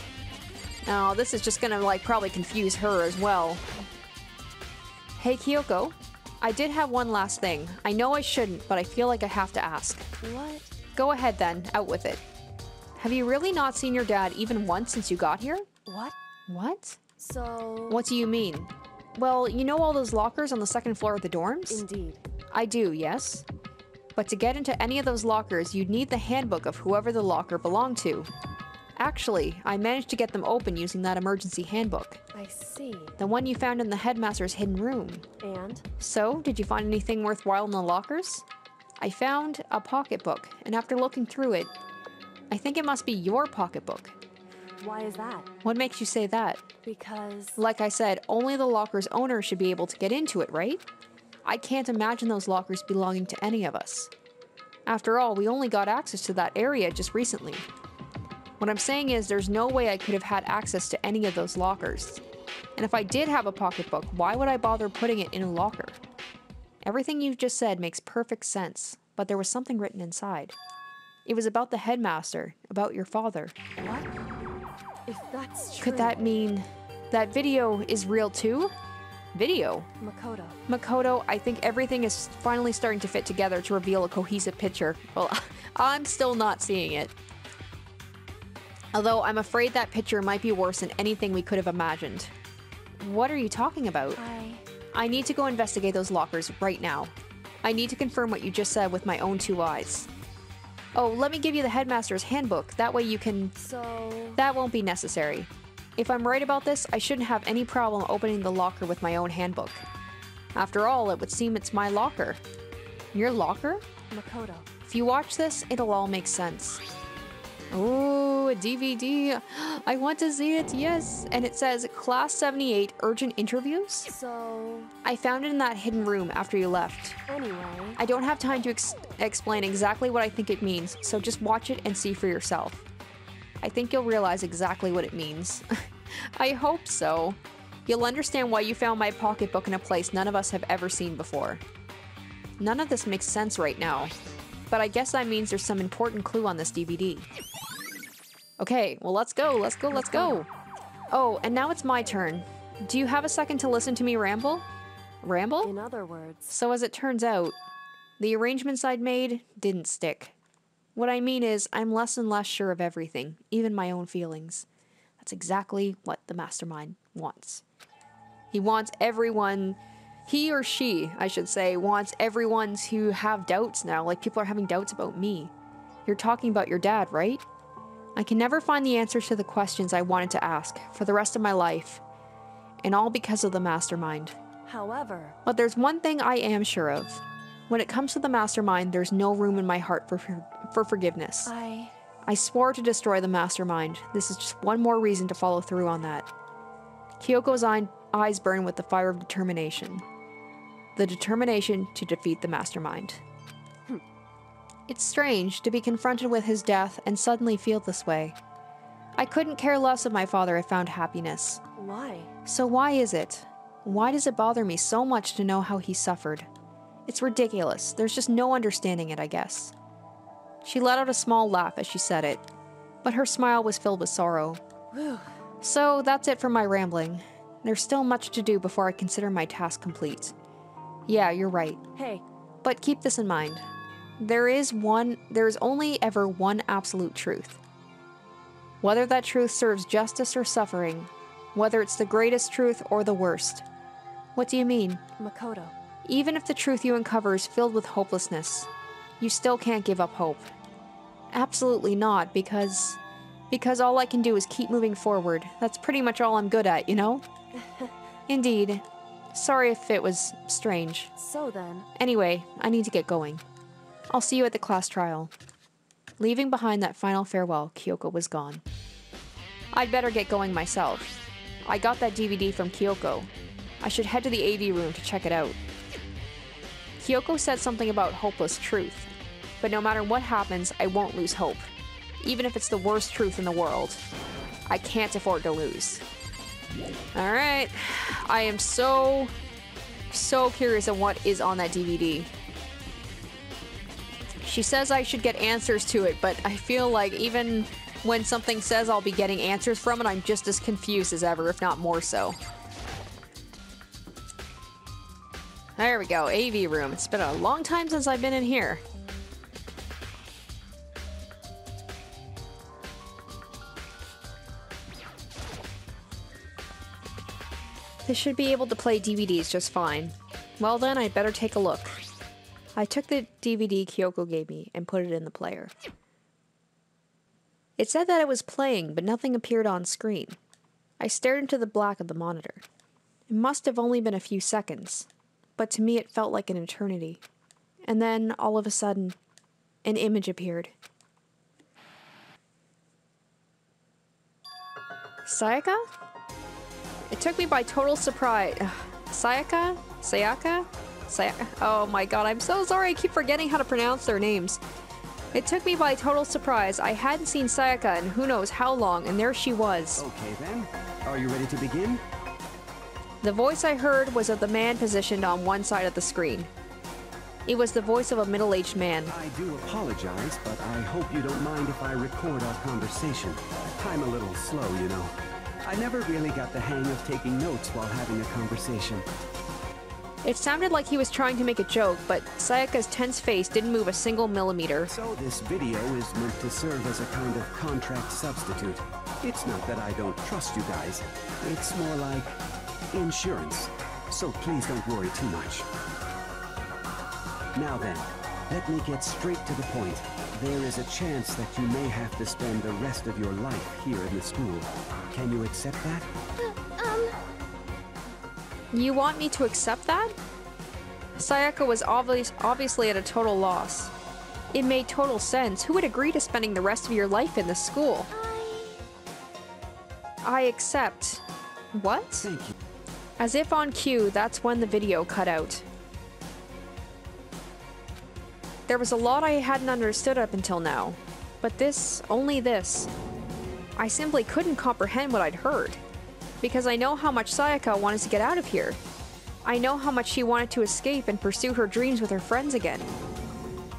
Speaker 1: Oh, this is just gonna, like, probably confuse her as well. Hey, Kyoko. I did have one last thing. I know I shouldn't, but I feel like I have to ask.
Speaker 2: What?
Speaker 1: Go ahead then, out with it. Have you really not seen your dad even once since you got here?
Speaker 2: What?
Speaker 1: What?
Speaker 2: So...
Speaker 1: What do you mean? Well, you know all those lockers on the second floor of the dorms?
Speaker 2: Indeed.
Speaker 1: I do, yes. But to get into any of those lockers, you'd need the handbook of whoever the locker belonged to. Actually, I managed to get them open using that emergency handbook.
Speaker 2: I see.
Speaker 1: The one you found in the headmaster's hidden room.
Speaker 2: And?
Speaker 1: So, did you find anything worthwhile in the lockers? I found a pocketbook, and after looking through it, I think it must be your pocketbook.
Speaker 2: Why is that?
Speaker 1: What makes you say that?
Speaker 2: Because...
Speaker 1: Like I said, only the locker's owner should be able to get into it, right? I can't imagine those lockers belonging to any of us. After all, we only got access to that area just recently. What I'm saying is there's no way I could have had access to any of those lockers. And if I did have a pocketbook, why would I bother putting it in a locker? Everything you've just said makes perfect sense, but there was something written inside. It was about the headmaster, about your father.
Speaker 2: What? If that's true...
Speaker 1: Could that mean that video is real too? Video?
Speaker 2: Makoto.
Speaker 1: Makoto, I think everything is finally starting to fit together to reveal a cohesive picture. Well, I'm still not seeing it. Although I'm afraid that picture might be worse than anything we could have imagined. What are you talking about? I need to go investigate those lockers right now. I need to confirm what you just said with my own 2 eyes. Oh, let me give you the headmaster's handbook. That way you can...
Speaker 2: So...
Speaker 1: That won't be necessary. If I'm right about this, I shouldn't have any problem opening the locker with my own handbook. After all, it would seem it's my locker. Your locker?
Speaker 2: Makoto.
Speaker 1: If you watch this, it'll all make sense. Oh, a DVD. I want to see it, yes. And it says, Class 78 Urgent Interviews?
Speaker 2: So...
Speaker 1: I found it in that hidden room after you left.
Speaker 2: Anyway...
Speaker 1: I don't have time to explain exactly what I think it means, so just watch it and see for yourself. I think you'll realize exactly what it means. I hope so. You'll understand why you found my pocketbook in a place none of us have ever seen before. None of this makes sense right now, but I guess that means there's some important clue on this DVD. Okay, well let's go, let's go, let's go! Oh, and now it's my turn. Do you have a second to listen to me ramble? Ramble?
Speaker 2: In other words...
Speaker 1: So as it turns out, the arrangements I'd made didn't stick. What I mean is, I'm less and less sure of everything, even my own feelings. That's exactly what the mastermind wants. He wants everyone, he or she, I should say, wants everyone to have doubts now, like people are having doubts about me. You're talking about your dad, right? I can never find the answers to the questions I wanted to ask for the rest of my life, and all because of the mastermind.
Speaker 2: However...
Speaker 1: But there's one thing I am sure of. When it comes to the mastermind, there's no room in my heart for forgiveness. I swore to destroy the mastermind. This is just one more reason to follow through on that. Kyoko's eyes burn with the fire of determination. The determination to defeat the mastermind. It's strange to be confronted with his death and suddenly feel this way. I couldn't care less if my father had found happiness.
Speaker 2: Why?
Speaker 1: So why is it? Why does it bother me so much to know how he suffered? It's ridiculous. There's just no understanding it, I guess. She let out a small laugh as she said it, but her smile was filled with sorrow.
Speaker 2: Whew.
Speaker 1: So that's it for my rambling. There's still much to do before I consider my task complete. Yeah, you're right.
Speaker 2: Hey.
Speaker 1: But keep this in mind. There is only ever one absolute truth. Whether that truth serves justice or suffering, whether it's the greatest truth or the worst. What do you mean?
Speaker 2: Makoto.
Speaker 1: Even if the truth you uncover is filled with hopelessness, you still can't give up hope. Absolutely not, because all I can do is keep moving forward. That's pretty much all I'm good at, you know? Indeed. Sorry if it was strange.
Speaker 2: So then...
Speaker 1: Anyway, I need to get going. I'll see you at the class trial. Leaving behind that final farewell, Kyoko was gone. I'd better get going myself. I got that DVD from Kyoko. I should head to the AV room to check it out. Kyoko said something about hopeless truth, but no matter what happens, I won't lose hope, even if it's the worst truth in the world. I can't afford to lose. Alright, I am so curious on what is on that DVD. She says I should get answers to it, but I feel like even when something says I'll be getting answers from it, I'm just as confused as ever, if not more so. There we go, AV room. It's been a long time since I've been in here. This should be able to play DVDs just fine. Well then, I'd better take a look. I took the DVD Kyoko gave me and put it in the player. It said that it was playing, but nothing appeared on screen. I stared into the black of the monitor. It must have only been a few seconds, but to me it felt like an eternity. And then, all of a sudden, an image appeared. Sayaka? It took me by total surprise. Sayaka? Sayaka? Sayaka? Oh my god, I'm so sorry, I keep forgetting how to pronounce their names. It took me by total surprise. I hadn't seen Sayaka in who knows how long, and there she was.
Speaker 6: Okay then, are you ready to begin?
Speaker 1: The voice I heard was of the man positioned on one side of the screen. It was the voice of a middle-aged man.
Speaker 6: I do apologize, but I hope you don't mind if I record our conversation. I'm a little slow, you know. I never really got the hang of taking notes while having a conversation.
Speaker 1: It sounded like he was trying to make a joke, but Sayaka's tense face didn't move a single millimeter.
Speaker 6: So this video is meant to serve as a kind of contract substitute. It's not that I don't trust you guys. It's more like insurance. So please don't worry too much. Now then, let me get straight to the point. There is a chance that you may have to spend the rest of your life here in the school. Can you accept that?
Speaker 1: You want me to accept that? Sayaka was obviously at a total loss. It made total sense. Who would agree to spending the rest of your life in the school? I accept. What?
Speaker 6: Thank you.
Speaker 1: As if on cue, that's when the video cut out. There was a lot I hadn't understood up until now. But this, only this. I simply couldn't comprehend what I'd heard. Because I know how much Sayaka wanted to get out of here. I know how much she wanted to escape and pursue her dreams with her friends again.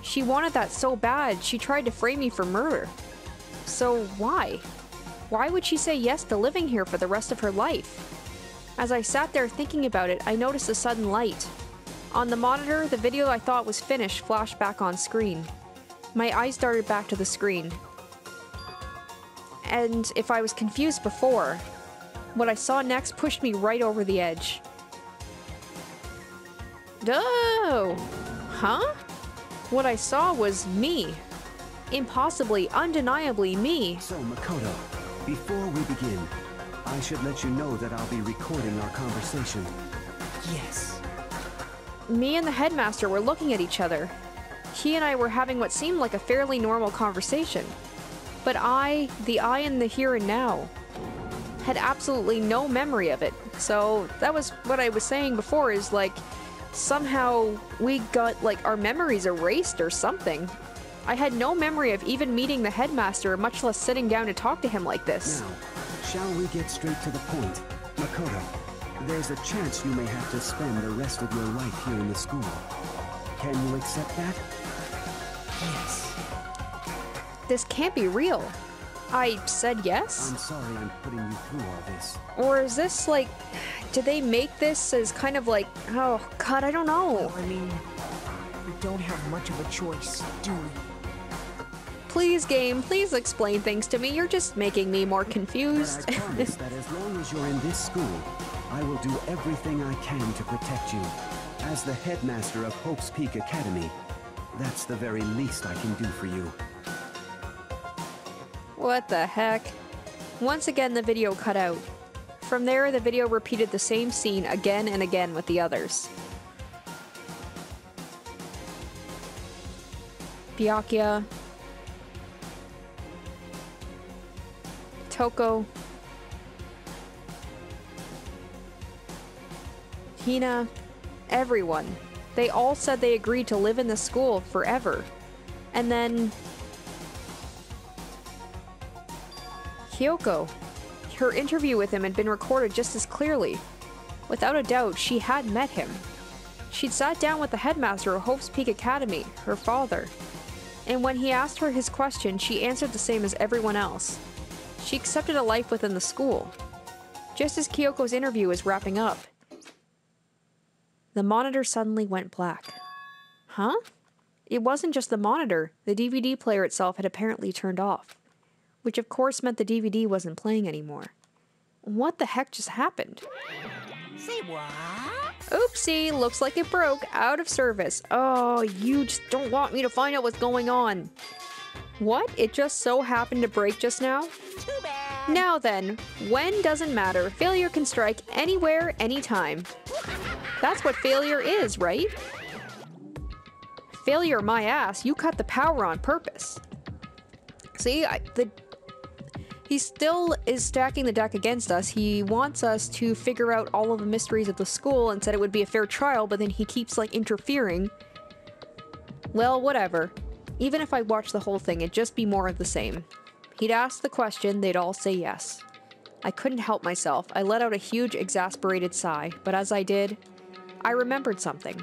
Speaker 1: She wanted that so bad, she tried to frame me for murder. So why? Why would she say yes to living here for the rest of her life? As I sat there thinking about it, I noticed a sudden light. On the monitor, the video I thought was finished flashed back on screen. My eyes darted back to the screen. And if I was confused before, what I saw next pushed me right over the edge. Oh! Huh? What I saw was me. Impossibly, undeniably me.
Speaker 6: So, Makoto, before we begin, I should let you know that I'll be recording our conversation. Yes.
Speaker 1: Me and the headmaster were looking at each other. He and I were having what seemed like a fairly normal conversation. But the I in the here and now, had absolutely no memory of it. So that was what I was saying before, is like somehow we got like our memories erased or something. I had no memory of even meeting the headmaster, much less sitting down to talk to him like this.
Speaker 6: Now, shall we get straight to the point? Makoto, there's a chance you may have to spend the rest of your life here in the school. Can you accept that? Yes.
Speaker 1: This can't be real. I said yes?
Speaker 6: I'm sorry I'm putting you through all this.
Speaker 1: Or is this like, did they make this as kind of like, oh god, I don't know.
Speaker 7: I mean, we don't have much of a choice, do we?
Speaker 1: Please, game, please explain things to me. You're just making me more confused.
Speaker 6: But I promise that as long as you're in this school, I will do everything I can to protect you. As the headmaster of Hope's Peak Academy, that's the very least I can do for you.
Speaker 1: What the heck? Once again, the video cut out. From there, the video repeated the same scene again and again with the others. Byakuya, Toko, Hina, everyone. They all said they agreed to live in the school forever. And then Kyoko. Her interview with him had been recorded just as clearly. Without a doubt, she had met him. She'd sat down with the headmaster of Hope's Peak Academy, her father. And when he asked her his question, she answered the same as everyone else. She accepted a life within the school. Just as Kyoko's interview was wrapping up, The monitor suddenly went black. Huh? It wasn't just the monitor. The DVD player itself had apparently turned off, which of course meant the DVD wasn't playing anymore. What the heck just happened?
Speaker 7: Say what?
Speaker 1: Oopsie, looks like it broke. Out of service. Oh, you just don't want me to find out what's going on. What? It just so happened to break just now?
Speaker 7: Too bad.
Speaker 1: Now then, when doesn't matter. Failure can strike anywhere, anytime. That's what failure is, right? Failure, my ass. You cut the power on purpose. See, he still is stacking the deck against us. He wants us to figure out all of the mysteries of the school and said it would be a fair trial, but then he keeps, like, interfering. Well, whatever. Even if I watched the whole thing, it'd just be more of the same. He'd ask the question, they'd all say yes. I couldn't help myself. I let out a huge, exasperated sigh, but as I did, I remembered something.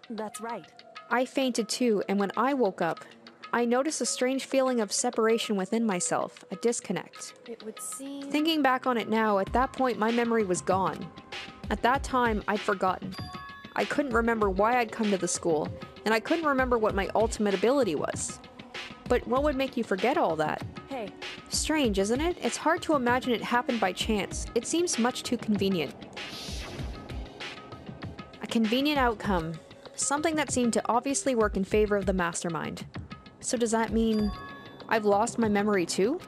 Speaker 2: That's right.
Speaker 1: I fainted too, and when I woke up, I noticed a strange feeling of separation within myself, a disconnect.
Speaker 2: It would seem...
Speaker 1: Thinking back on it now, at that point my memory was gone. At that time, I'd forgotten. I couldn't remember why I'd come to the school, and I couldn't remember what my ultimate ability was. But what would make you forget all that?
Speaker 2: Hey,
Speaker 1: Strange, isn't it? It's hard to imagine it happened by chance. It seems much too convenient. A convenient outcome. Something that seemed to obviously work in favor of the mastermind. So does that mean I've lost my memory too?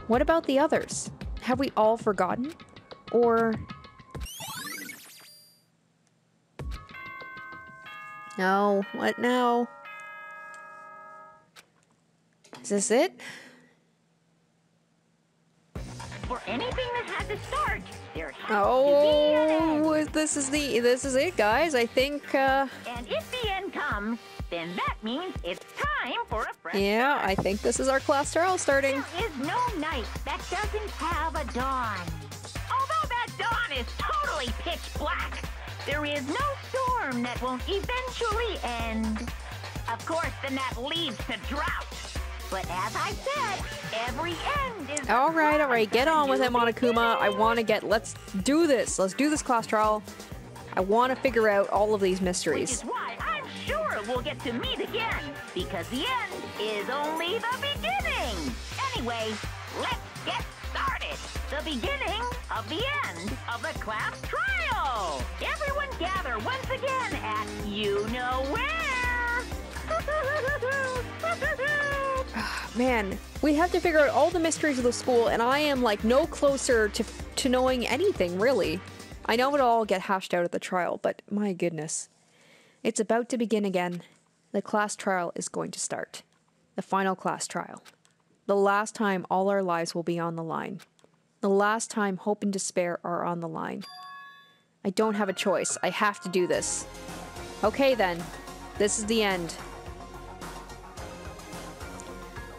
Speaker 1: What about the others? Have we all forgotten? Or... No, what now? Is this it?
Speaker 5: For anything that has a start, there has to be an end.
Speaker 1: Oh, this is it, guys. I think,
Speaker 5: And if the end comes, then that means it's time for a fresh
Speaker 1: yeah, I think this is our class trial starting.
Speaker 5: There is no night that doesn't have a dawn. Although that dawn is totally pitch black, there is no storm that won't eventually end. Of course, then that leads to drought. But as I said, every end is...
Speaker 1: All right, get on with it, Monokuma. Let's do this. Let's do this class trial. I want to figure out all of these
Speaker 5: Which
Speaker 1: mysteries.
Speaker 5: is why I'm sure we'll get to meet again, because the end is only the beginning. Anyway, let's get started. The beginning of the end of the class trial. Everyone gather once again at you-know-where.
Speaker 1: Man, we have to figure out all the mysteries of the school, and I am, like, no closer to knowing anything, really. I know it'll all get hashed out at the trial, but my goodness. It's about to begin again. The class trial is going to start. The final class trial. The last time all our lives will be on the line. The last time hope and despair are on the line. I don't have a choice. I have to do this. Okay then. This is the end.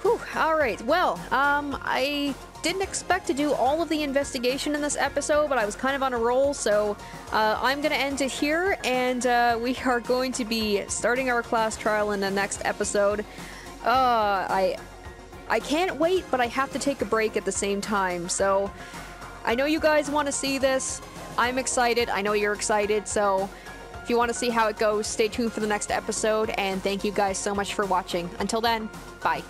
Speaker 1: Whew, alright, well, I didn't expect to do all of the investigation in this episode, but I was kind of on a roll, so I'm gonna end it here, and we are going to be starting our class trial in the next episode. I can't wait, but I have to take a break at the same time, so I know you guys want to see this. I'm excited. I know you're excited, so if you want to see how it goes, stay tuned for the next episode, and thank you guys so much for watching. Until then, bye.